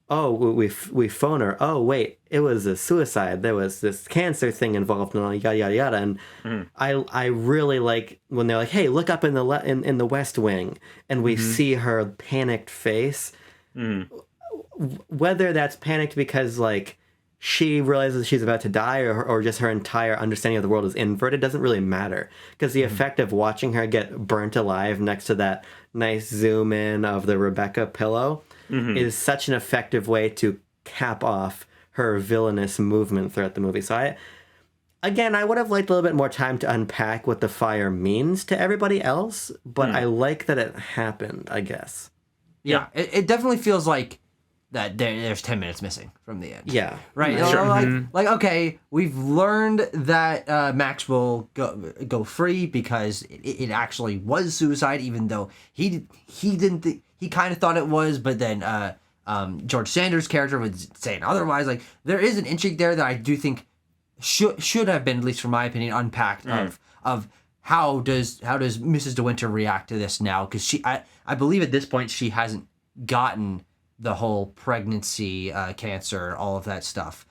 oh, we phone her. Oh, wait, it was a suicide. There was this cancer thing involved, and all yada yada yada. And I really like when they're like, hey, look up in the West Wing, and we see her panicked face. Whether that's panicked because she realizes she's about to die, or just her entire understanding of the world is inverted, doesn't really matter, because the effect of watching her get burnt alive next to that nice zoom in of the Rebecca pillow is such an effective way to cap off her villainous movement throughout the movie. So I would have liked a little bit more time to unpack what the fire means to everybody else, but I like that it happened, I guess. Yeah, it definitely feels like that there's 10 minutes missing from the end. Yeah. Right. Sure. Like okay, we've learned that Max will go free because it actually was suicide, even though he didn't he kind of thought it was, but then George Sanders' character was saying otherwise. Like there is an intrigue there that I do think should have been, at least from my opinion, unpacked of how does Mrs. De Winter react to this now, because I believe at this point she hasn't gotten the whole pregnancy, cancer, all of that stuff,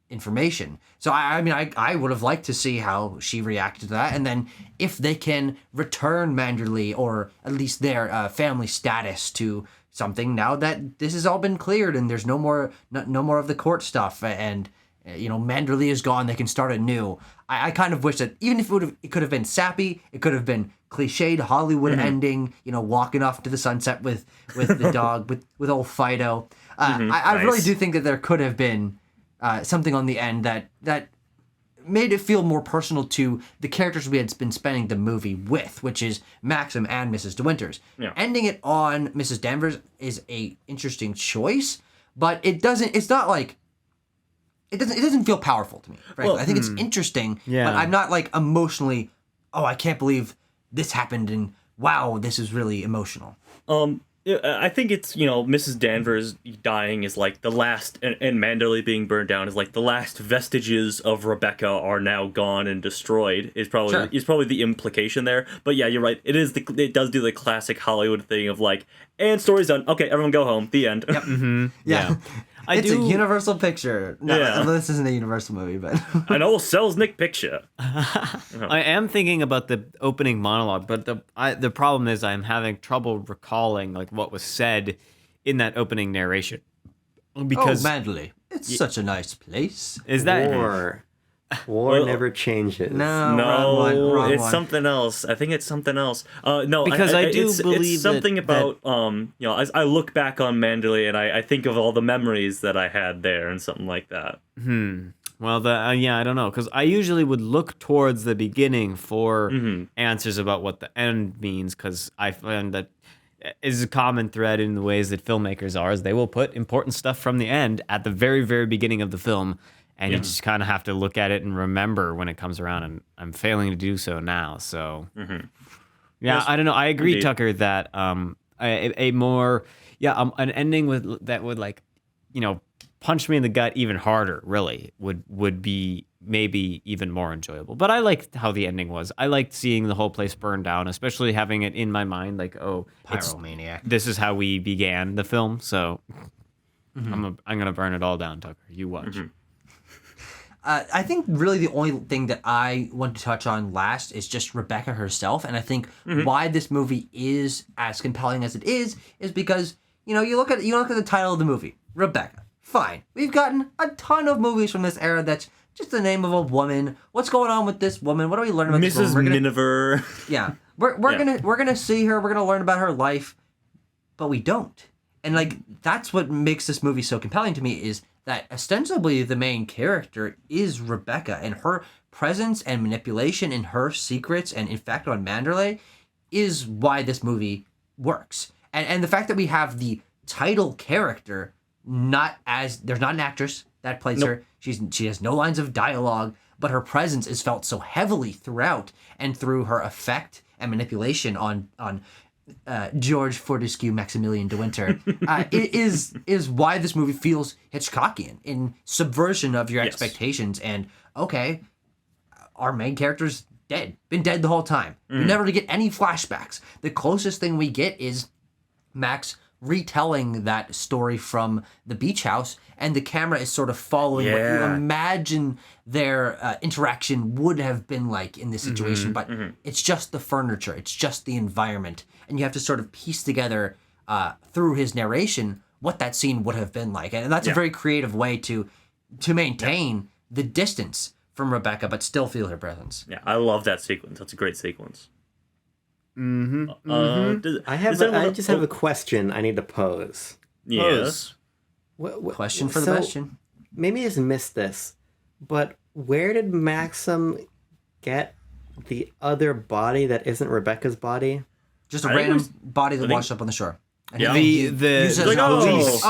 information. So I mean, I would have liked to see how she reacted to that, and then if they can return Manderley or at least their family status to something now that this has all been cleared and there's no more of the court stuff, and Manderley is gone, they can start anew. I kind of wish that even if it could have been sappy, it could have been cliched Hollywood ending, walking off to the sunset with the dog, with old Fido. I really do think that there could have been something on the end that made it feel more personal to the characters we had been spending the movie with, which is Maxim and Mrs. De Winters. Yeah. Ending it on Mrs. Danvers is a interesting choice, but it doesn't feel powerful to me. Frankly. I think it's interesting, but I'm not like emotionally, oh, I can't believe this happened and wow, this is really emotional. I think it's, Mrs. Danvers dying is like the last, and Manderley being burned down is like the last vestiges of Rebecca are now gone and destroyed is probably the implication there. But yeah, you're right. It does do the classic Hollywood thing of like, and story's done. Okay, everyone go home. The end. Yep. Yeah. It's a Universal picture. No, this isn't a Universal movie, but I know Selznick picture. I am thinking about the opening monologue, but the problem is I'm having trouble recalling like what was said in that opening narration. Because Manderley, it's such a nice place. Is that War never changes. No, wrong it's one. Something else. I think it's something else. No, because I do believe it's something about as I look back on Manderley and I think of all the memories that I had there and something like that. Well, I don't know, because I usually would look towards the beginning for answers about what the end means, because I find that is a common thread in the ways that filmmakers are, is they will put important stuff from the end at the very, very beginning of the film. And you just kind of have to look at it and remember when it comes around, and I'm failing to do so now. So, I don't know. I agree, indeed, Tucker, that an ending that would like, punch me in the gut even harder. Really, would be maybe even more enjoyable. But I liked how the ending was. I liked seeing the whole place burn down, especially having it in my mind, like, oh, Pyromaniac. This is how we began the film. So I'm gonna burn it all down, Tucker. You watch. I think really the only thing that I want to touch on last is just Rebecca herself, and I think why this movie is as compelling as it is because you look at the title of the movie, Rebecca. Fine, we've gotten a ton of movies from this era that's just the name of a woman. What's going on with this woman? What are we learning about this woman? Mrs. Miniver. Yeah, we're gonna see her. We're gonna learn about her life, but we don't. And like that's what makes this movie so compelling to me is that ostensibly the main character is Rebecca, and her presence and manipulation and her secrets and effect on Manderley is why this movie works. And the fact that we have the title character there's not an actress that plays her. She has no lines of dialogue, but her presence is felt so heavily throughout and through her effect and manipulation on George Fortescue Maximilian de Winter is why this movie feels Hitchcockian in subversion of your expectations. And okay, our main character's been dead the whole time. We never get any flashbacks. The closest thing we get is Max retelling that story from the beach house, and the camera is sort of following what you imagine their interaction would have been like in this situation, but it's just the furniture, it's just the environment, and you have to sort of piece together through his narration what that scene would have been like, and that's a very creative way to maintain the distance from Rebecca but still feel her presence. Yeah, I love that sequence. That's a great sequence. I just have a question I need to pose. Yes. Question for the Bastion. Maybe I just missed this, but where did Maxim get the other body that isn't Rebecca's body? Just a random body that washed up on the shore. And Yeah. he uses like, police.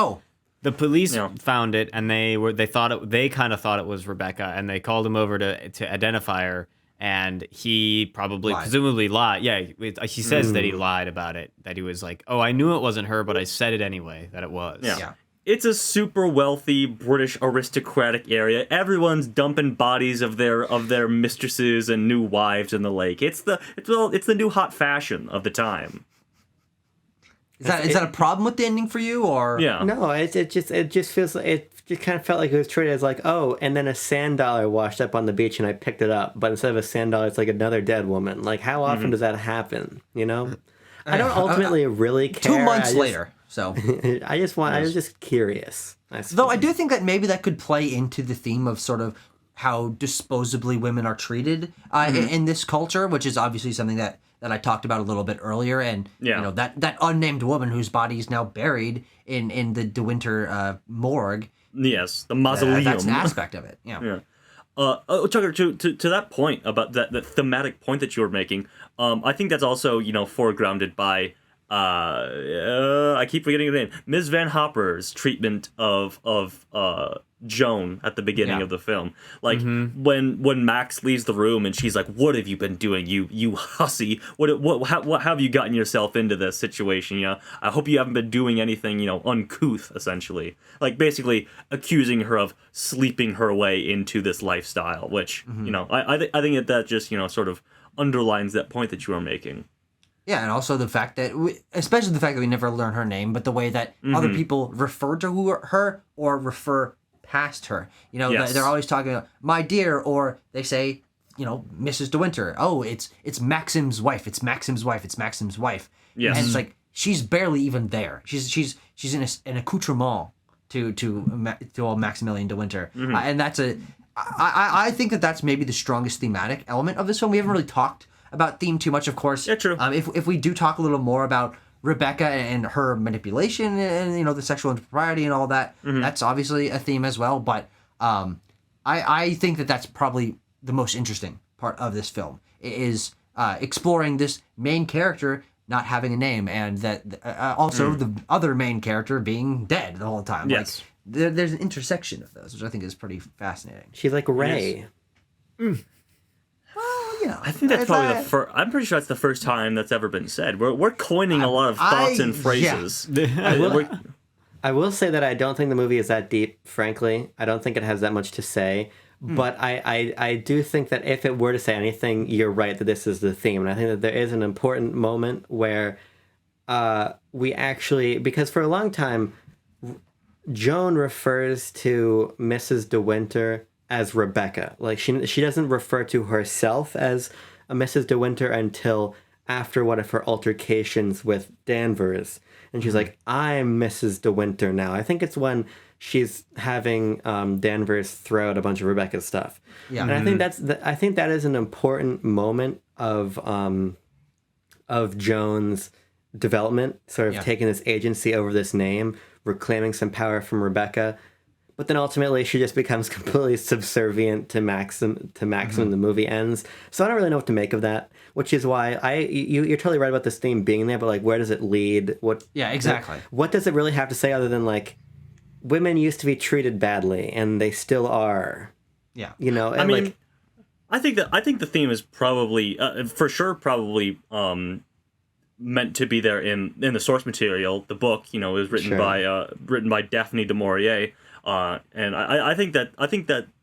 The police found it, and they kind of thought it was Rebecca, and they called him over to identify her, and he probably presumably lied. Yeah, he says that he lied about it. That he was like, "Oh, I knew it wasn't her, but I said it anyway that it was." Yeah. It's a super wealthy British aristocratic area. Everyone's dumping bodies of their mistresses and new wives in the lake. It's the new hot fashion of the time. Is that a problem with the ending for you, or Yeah. No, it just feels like it just kind of felt like it was treated as like, oh, and then a sand dollar washed up on the beach and I picked it up, but instead of a sand dollar, it's like another dead woman. Like, how often does that happen? You know, I don't ultimately really care. 2 months later? So I was just curious. though I do think that maybe that could play into the theme of sort of how disposably women are treated in this culture, which is obviously something that I talked about a little bit earlier, and you know that unnamed woman whose body is now buried in the De morgue. Yes, the mausoleum. That's an aspect of it. Yeah. Tucker, to that point about that thematic point that you were making, I think that's also foregrounded by I keep forgetting her name, Ms. Van Hopper's treatment of Joan at the beginning of the film. Like when Max leaves the room and she's like, "What have you been doing, you hussy? What have you gotten yourself into this situation? I hope you haven't been doing anything uncouth." Essentially, like basically accusing her of sleeping her way into this lifestyle, which I think that just sort of underlines that point that you are making. Yeah, and also the fact that, especially the fact that we never learn her name, but the way that other people refer to her or refer past her. They're always talking about "my dear," or they say, Mrs. De Winter. Oh, it's Maxim's wife. It's Maxim's wife. It's Maxim's wife. Yes. And it's like she's barely even there. She's in an accoutrement to old Maximilian De Winter, and that's I think that's maybe the strongest thematic element of this film. We haven't really talked about theme too much, of course. Yeah, true. If we do talk a little more about Rebecca and her manipulation and the sexual impropriety and all that, that's obviously a theme as well. But I think that's probably the most interesting part of this film is exploring this main character not having a name, and that also the other main character being dead the whole time. Yes. Like, there's an intersection of those, which I think is pretty fascinating. She's like Ray. Well, I think that's probably the first. I'm pretty sure that's the first time that's ever been said. We're coining a lot of thoughts and phrases. Yeah. I will say that I don't think the movie is that deep. Frankly, I don't think it has that much to say. But I do think that if it were to say anything, you're right that this is the theme, and I think that there is an important moment where we actually, because for a long time, Joan refers to Mrs. De Winter as Rebecca. Like she doesn't refer to herself as a Mrs. De Winter until after one of her altercations with Danvers. And she's like, "I'm Mrs. De Winter now." I think it's when she's having Danvers throw out a bunch of Rebecca's stuff. Yeah. And I think that is an important moment of Joan's development, sort of taking this agency over this name, reclaiming some power from Rebecca. But then ultimately she just becomes completely subservient to Maxim. The movie ends. So I don't really know what to make of that, which is why you're totally right about this theme being there, but like, where does it lead? Yeah, exactly. What does it really have to say other than like, women used to be treated badly and they still are? Yeah. And I think the theme is probably for sure meant to be there in the source material. The book, is written by Daphne du Maurier. And I think that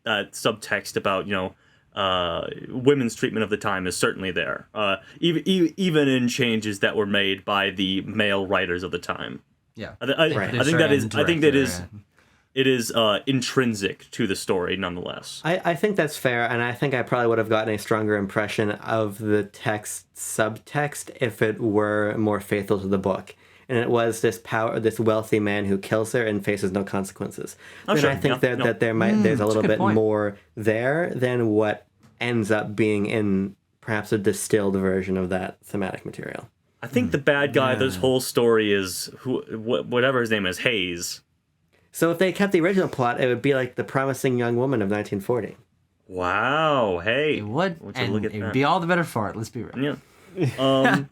subtext about women's treatment of the time is certainly there, even in changes that were made by the male writers of the time. Yeah, I think it is intrinsic to the story nonetheless. I think that's fair, and I think I probably would have gotten a stronger impression of the text subtext if it were more faithful to the book. And it was this wealthy man who kills her and faces no consequences. And I think that there's a little bit more there than what ends up being in perhaps a distilled version of that thematic material. I think the bad guy of this whole story is whatever his name is, Hayes. So if they kept the original plot, it would be like The Promising Young Woman of 1940. Wow. Hey. It would, Would you and look at it would that? be all the better for it. Let's be real. Yeah.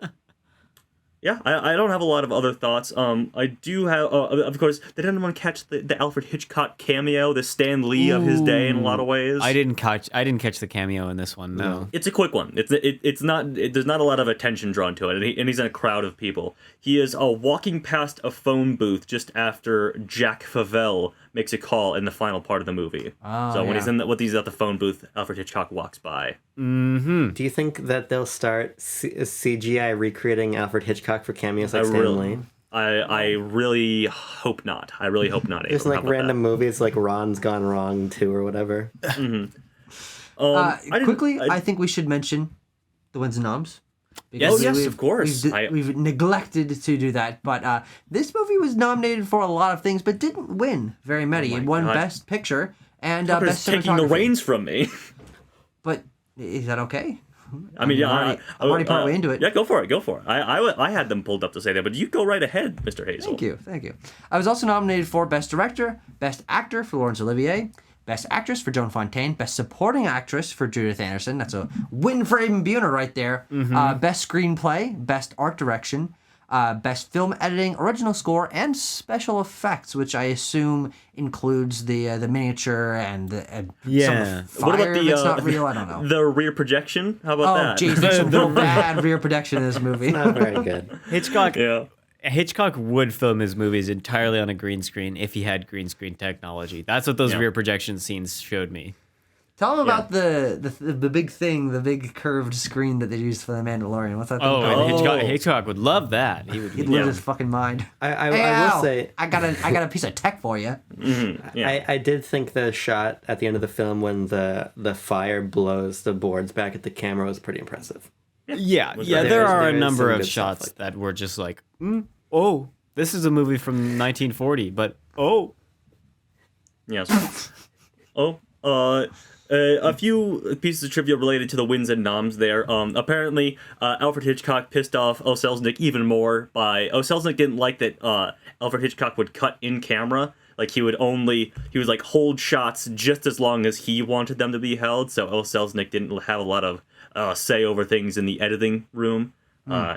Yeah, I don't have a lot of other thoughts. I do have, of course, did anyone catch the Alfred Hitchcock cameo, the Stan Lee of his day in a lot of ways? I didn't catch the cameo in this one. No. It's a quick one. It's not. There's not a lot of attention drawn to it, and he's in a crowd of people. He is walking past a phone booth just after Jack Favell makes a call in the final part of the movie. Oh, So when yeah. he's at the phone booth, Alfred Hitchcock walks by. Do you think that they'll start CGI recreating Alfred Hitchcock for cameos like Stan Lee? I really hope not. I really hope not. Just Abram. like How about random movies like Ron's Gone Wrong 2 or whatever. I think we should mention the wins and noms. Yes, of course. We've neglected to do that, but this movie was nominated for a lot of things, but didn't win very many. It won God. Best Picture and Tucker's Best taking the Cinematography. reins from me. But is that okay? I mean, I'm already partway into it. Yeah, go for it. I had them pulled up to say that, but you go right ahead, Mr. Hazel. Thank you. I was also nominated for Best Director, Best Actor for Laurence Olivier, Best Actress for Joan Fontaine, Best Supporting Actress for Judith Anderson. That's a win for Aben Buhner right there. Best Screenplay, Best Art Direction, Best Film Editing, Original Score, and Special Effects, which I assume includes the miniature and Yeah. some fire that's not real. I don't know. The rear projection? How about Oh, that? geez, there's some real bad rear projection in this movie. Not very good. Hitchcock would film his movies entirely on a green screen if he had green screen technology. That's what those rear projection scenes showed me. Tell them about the big thing, the big curved screen that they used for The Mandalorian. What's that thing Oh, called? and Hitchcock would love that. He would. He'd lose his fucking mind. I Hey, will Al, say, I got a piece of tech for you. I did think the shot at the end of the film when the fire blows the boards back at the camera was pretty impressive. Yeah, there there is- are there a is number some of good stuff shots like that were just like, oh, this is a movie from 1940, but oh. Yes. A few pieces of trivia related to the wins and noms there. Apparently, Alfred Hitchcock pissed off O. Selznick even more by... O. Selznick didn't like that Alfred Hitchcock would cut in camera. Like, he would like hold shots just as long as he wanted them to be held, so O. Selznick didn't have a lot of say over things in the editing room.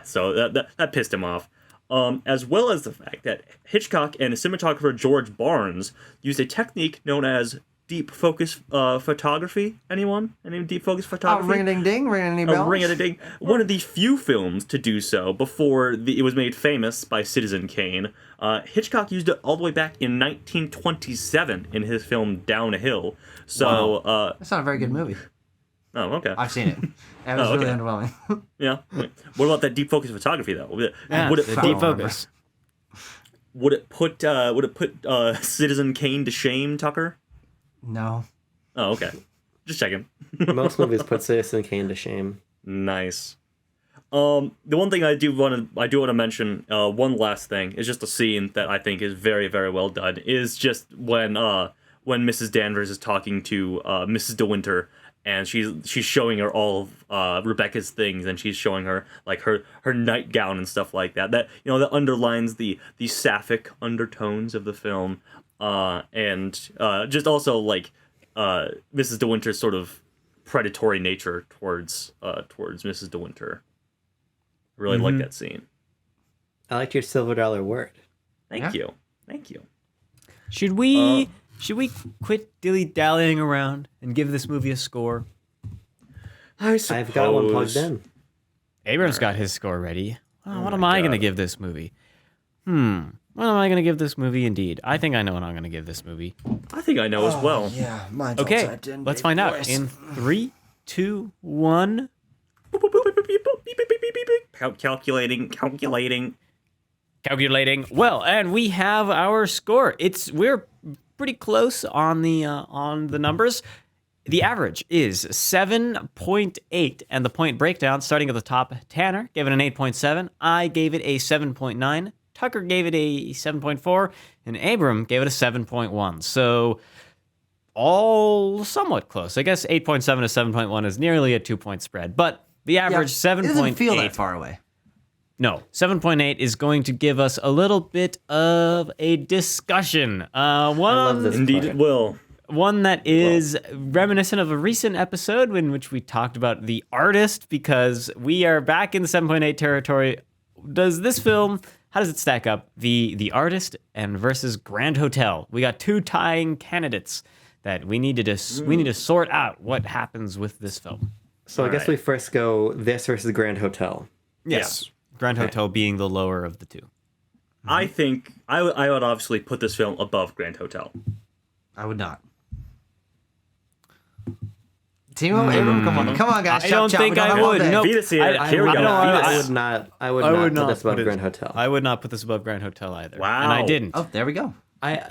So that pissed him off. As well as the fact that Hitchcock and cinematographer George Barnes used a technique known as deep focus photography. Anyone? Any deep focus photography? Ring-a-ding-ding, ring-a-ding-bells. Ring-a-ding. One of the few films to do so before it was made famous by Citizen Kane. Hitchcock used it all the way back in 1927 in his film Down a Hill. So, That's not a very good movie. oh, okay. I've seen it. It was really okay. underwhelming. Yeah. What about that deep focus photography though? Yeah, would it the put, deep focus. would it put Citizen Kane to shame, Tucker? No. Oh, okay. Just checking. Most movies put Citizen Kane to shame. Nice. The one thing I do want to mention, one last thing, is just a scene that I think is very, very well done. Is just when Mrs. Danvers is talking to Mrs. DeWinter, and she's showing her all of Rebecca's things, and she's showing her like her nightgown and stuff like that. That that underlines the sapphic undertones of the film, and just also like Mrs. DeWinter's sort of predatory nature towards Mrs. DeWinter. I really like that scene. I liked your silver dollar word. Thank Yeah. you. Thank you. Should we quit dilly-dallying around and give this movie a score? I've got one plugged in. Abram's got his score ready. Oh, what am I going to give this movie? What am I going to give this movie indeed? I think I know what I'm going to give this movie. I think I know as well. Yeah, mine's Okay, let's find out. In 3, 2, 1. Calculating. Well, and we have our score. We're pretty close on the numbers. The average is 7.8, and the point breakdown, starting at the top, Tanner gave it an 8.7, I gave it a 7.9, Tucker gave it a 7.4, and Abram gave it a 7.1. So all somewhat close. I guess 8.7 to 7.1 is nearly a 2-point spread, but The average It doesn't 7.8. feel that far away. No, 7.8 is going to give us a little bit of a discussion. love this Indeed, part. it will. One that is reminiscent of a recent episode in which we talked about The Artist, because we are back in the 7.8 territory. Does this film, how does it stack up? The Artist and versus Grand Hotel. We got two tying candidates that we need to sort out what happens with this film. So I guess we first go this versus Grand Hotel. Yes. Grand Hotel being the lower of the two. I think I would obviously put this film above Grand Hotel. I would not. Timo, Abram, come on, guys. I don't think I would. Nope. Venus here. Here we go. I Venus. would not put this above Grand Hotel. I would not put this above Grand Hotel either. Wow. And I didn't. Oh, there we go.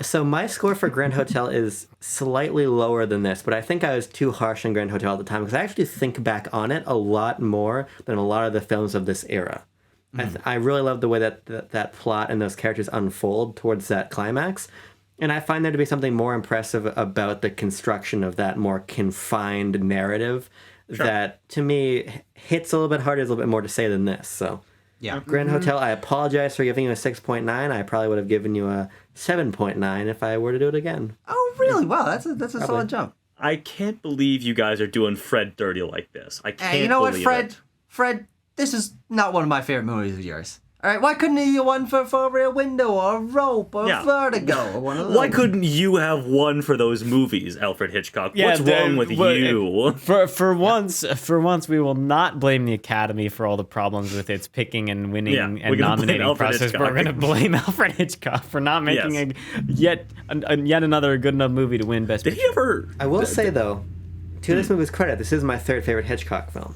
So my score for Grand Hotel is slightly lower than this, but I think I was too harsh on Grand Hotel at the time because I actually think back on it a lot more than a lot of the films of this era. I really love the way that plot and those characters unfold towards that climax. And I find there to be something more impressive about the construction of that more confined narrative that, to me, hits a little bit harder. There's a little bit more to say than this. So, Yeah. Grand Hotel, I apologize for giving you a 6.9. I probably would have given you a 7.9 if I were to do it again. Oh, really? Wow, that's a solid jump. I can't believe you guys are doing Fred dirty like this. I can't Hey, you know what, believe Fred? it. Fred, this is not one of my favorite movies of yours. All right, why couldn't you one for a window or a rope or Vertigo or one of those? Why couldn't you have one for those movies, Alfred Hitchcock? What's wrong with you? For once, we will not blame the Academy for all the problems with its picking and winning and we're gonna blame nominating Alfred process. Hitchcock. We're going to blame Alfred Hitchcock for not making yet another good enough movie to win Best Did Picture. he ever? I will say, though, to this movie's credit, this is my third favorite Hitchcock film.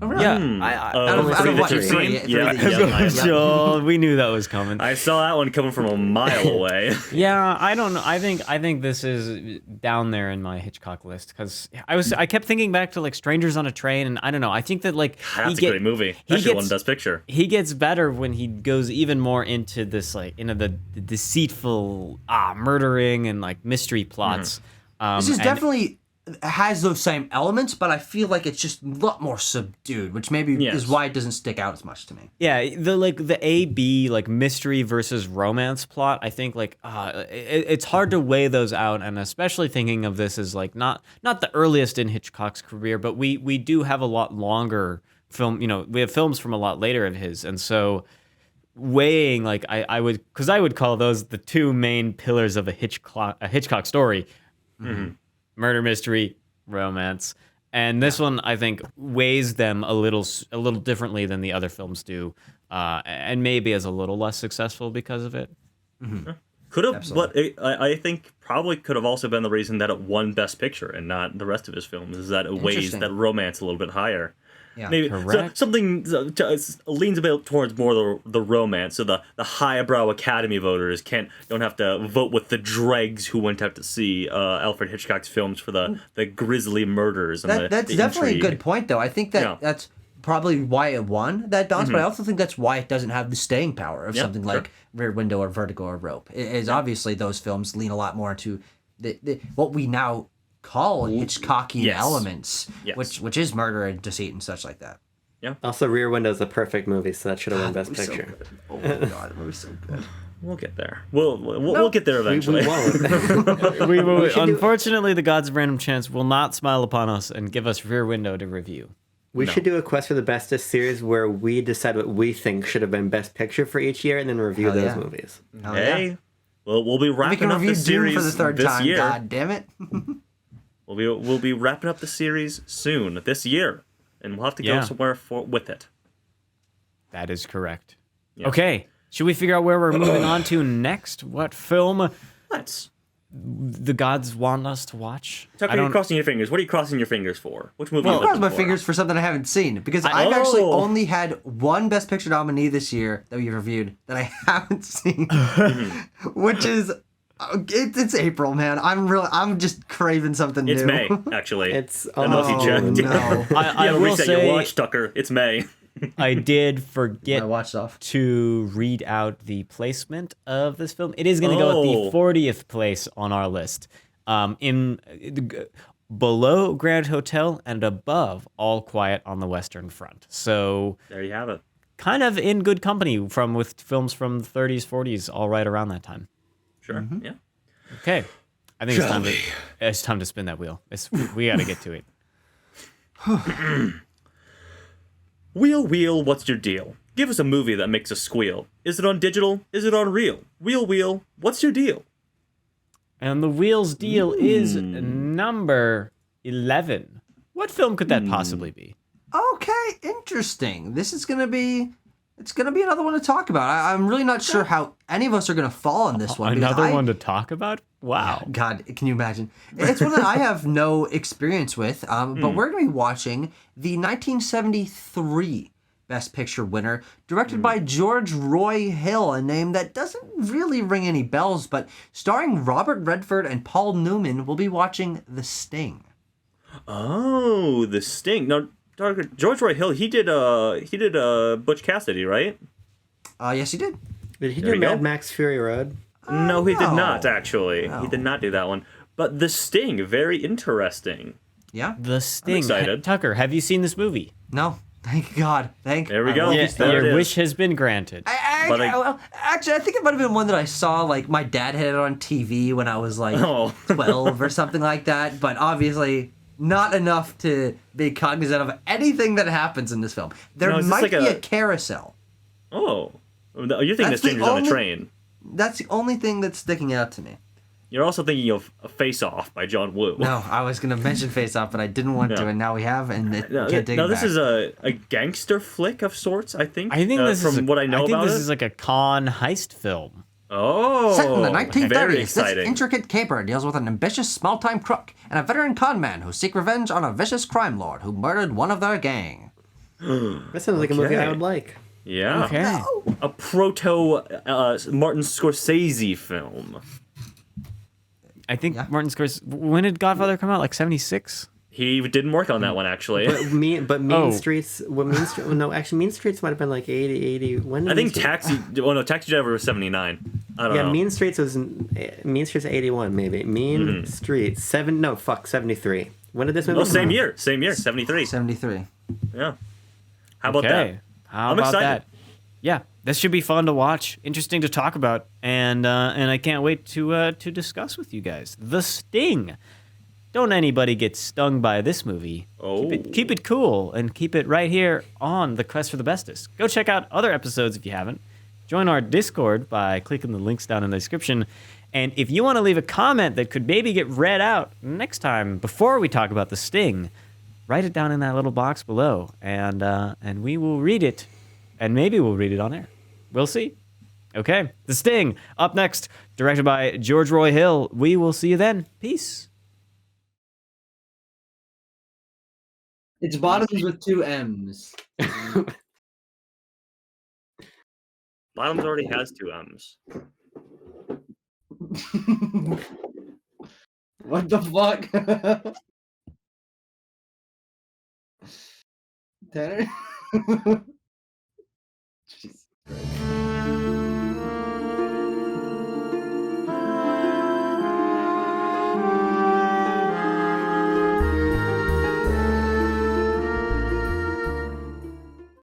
Oh, really? Yeah, Out of three what, that you've three? seen? Three Yeah. that you've seen. Joel, we knew that was coming. I saw that one coming from a mile away. Yeah, I don't know. I think this is down there in my Hitchcock list because I kept thinking back to like Strangers on a Train, and I don't know. I think that like That's a great movie. he That should have won gets- Best Picture. He gets better when he goes even more into this like into the deceitful murdering and like mystery plots. This is and- definitely has those same elements, but I feel like it's just a lot more subdued, which maybe Yes. is why it doesn't stick out as much to me. Yeah, the A-B, like mystery versus romance plot, I think like it's hard to weigh those out, and especially thinking of this as like not the earliest in Hitchcock's career, but we do have a lot longer film, we have films from a lot later of his, and so weighing like I would call those the two main pillars of a Hitchcock story. Murder, mystery, romance. And this one, I think, weighs them a little differently than the other films do, and maybe is a little less successful because of it. Could have, but I think probably could have also been the reason that it won Best Picture and not the rest of his films, is that it weighs Interesting. that romance a little bit higher. Yeah. Maybe Correct. something leans a bit towards more the romance, so the highbrow Academy voters don't have to vote with the dregs who went out to see Alfred Hitchcock's films for the grisly murders and That's the definitely intrigue. a good point, though. I think that that's probably why it won that balance, but I also think that's why it doesn't have the staying power of something like Rear Window or Vertigo or Rope. It is obviously those films lean a lot more into the what we now call Hitchcockian Yes. elements, Yes. which is murder and deceit and such like that. Also, Rear Window is a perfect movie, so that should have won Best That movie's so Picture. good. Oh my god, that movie's so good. We'll get there. We'll get there We eventually. won't. We will, should do- unfortunately, the gods of random chance will not smile upon us and give us Rear Window to review. We should do a Quest for the Bestest series where we decide what we think should have been Best Picture for each year and then review Hell those yeah. movies. Oh, Hey, yeah. well, we'll be We wrapping can up review the Dune series for the third this time. year. God damn it! We'll be wrapping up the series soon, this year, and we'll have to go somewhere with it. That is correct. Yeah. Okay, should we figure out where we're moving on to next? What film Let's. the gods want us to watch? Tucker, you're crossing your fingers. What are you crossing your fingers for? Which movie I are you cross looking my for? fingers for something I haven't seen because I've actually only had one Best Picture nominee this year that we reviewed that I haven't seen, which is it's April, man. I'm just craving something It's new. May, actually. It's I don't know if you checked. no. I Yeah, will reset your say watch, Tucker. It's May. I did forget I watched off. to read out the placement of this film. It is going to go at the 40th place on our list. below Grand Hotel and above All Quiet on the Western Front. So There you have it. kind of in good company with films from the 30s, 40s, all right around that time. Sure. Yeah. Okay. I think it's time to spin that wheel. We got to get to it. Wheel, wheel, what's your deal? Give us a movie that makes us squeal. Is it on digital? Is it on real? Wheel, wheel, what's your deal? And the wheel's deal is number 11. What film could that possibly be? Okay, interesting. This is gonna be. It's gonna be another one to talk about. I'm really not sure how any of us are gonna fall on this one. Another one to talk about? Wow. God, can you imagine? It's one that I have no experience with, but we're going to be watching the 1973 Best Picture winner, directed by George Roy Hill, a name that doesn't really ring any bells, but starring Robert Redford and Paul Newman. We'll be watching The Sting. Oh, The Sting. No, George Roy Hill. He did Butch Cassidy, right? Yes, he did. Did he There do you go. Mad Max Fury Road? No, he did no. not, actually. No. He did not do that one. But The Sting, very interesting. Yeah? The Sting. excited. Tucker, have you seen this movie? No. Thank God. There we go. I Yeah, love there it Your is. wish has been granted. But well, actually, I think it might have been one that I saw, like, my dad had it on TV when I was, like, Oh. 12 or something like that, but obviously not enough to be cognizant of anything that happens in this film. There No, is this might like be a- a carousel. Oh. You're thinking The That's the Stranger's on a only- train. That's the only thing that's sticking out to me. You're also thinking of Face Off by John Woo. No, I was going to mention Face Off, but I didn't want to, No. and now we have, and it No, can't take no, it this back. is a gangster flick of sorts, I think. I think this from is what I know about this it. is like a con heist film. Oh, Set in the 1930s, very this exciting. intricate caper deals with an ambitious small-time crook and a veteran con man who seek revenge on a vicious crime lord who murdered one of their gang. That sounds like a movie I Okay. would like. Yeah, Okay. a proto Martin Scorsese film. I think Yeah. Martin Scorsese. When did Godfather come out? Like 76? He didn't work on that one actually. Mean Oh. Streets. What Mean Streets? No, actually, Mean Streets might have been like 80. When? Did I think Mean Streets- Taxi Driver was 79. I don't Yeah, know. Mean Streets was Mean Streets 81 maybe. Mean Streets 73. When did this movie? Oh, come same out? year, 73. 73. Yeah. How about Okay. that? How I'm about excited. that? Yeah, this should be fun to watch, interesting to talk about, and I can't wait to discuss with you guys. The Sting. Don't anybody get stung by this movie. Oh. Keep it cool and keep it right here on the Quest for the Bestest. Go check out other episodes if you haven't. Join our Discord by clicking the links down in the description. And if you want to leave a comment that could maybe get read out next time before we talk about The Sting, write it down in that little box below, and we will read it, and maybe we'll read it on air. We'll see. Okay, The Sting, up next, directed by George Roy Hill. We will see you then. Peace. It's bottoms with 2 M's. Bottoms already has 2 M's. What the fuck? Tanner? Jeez.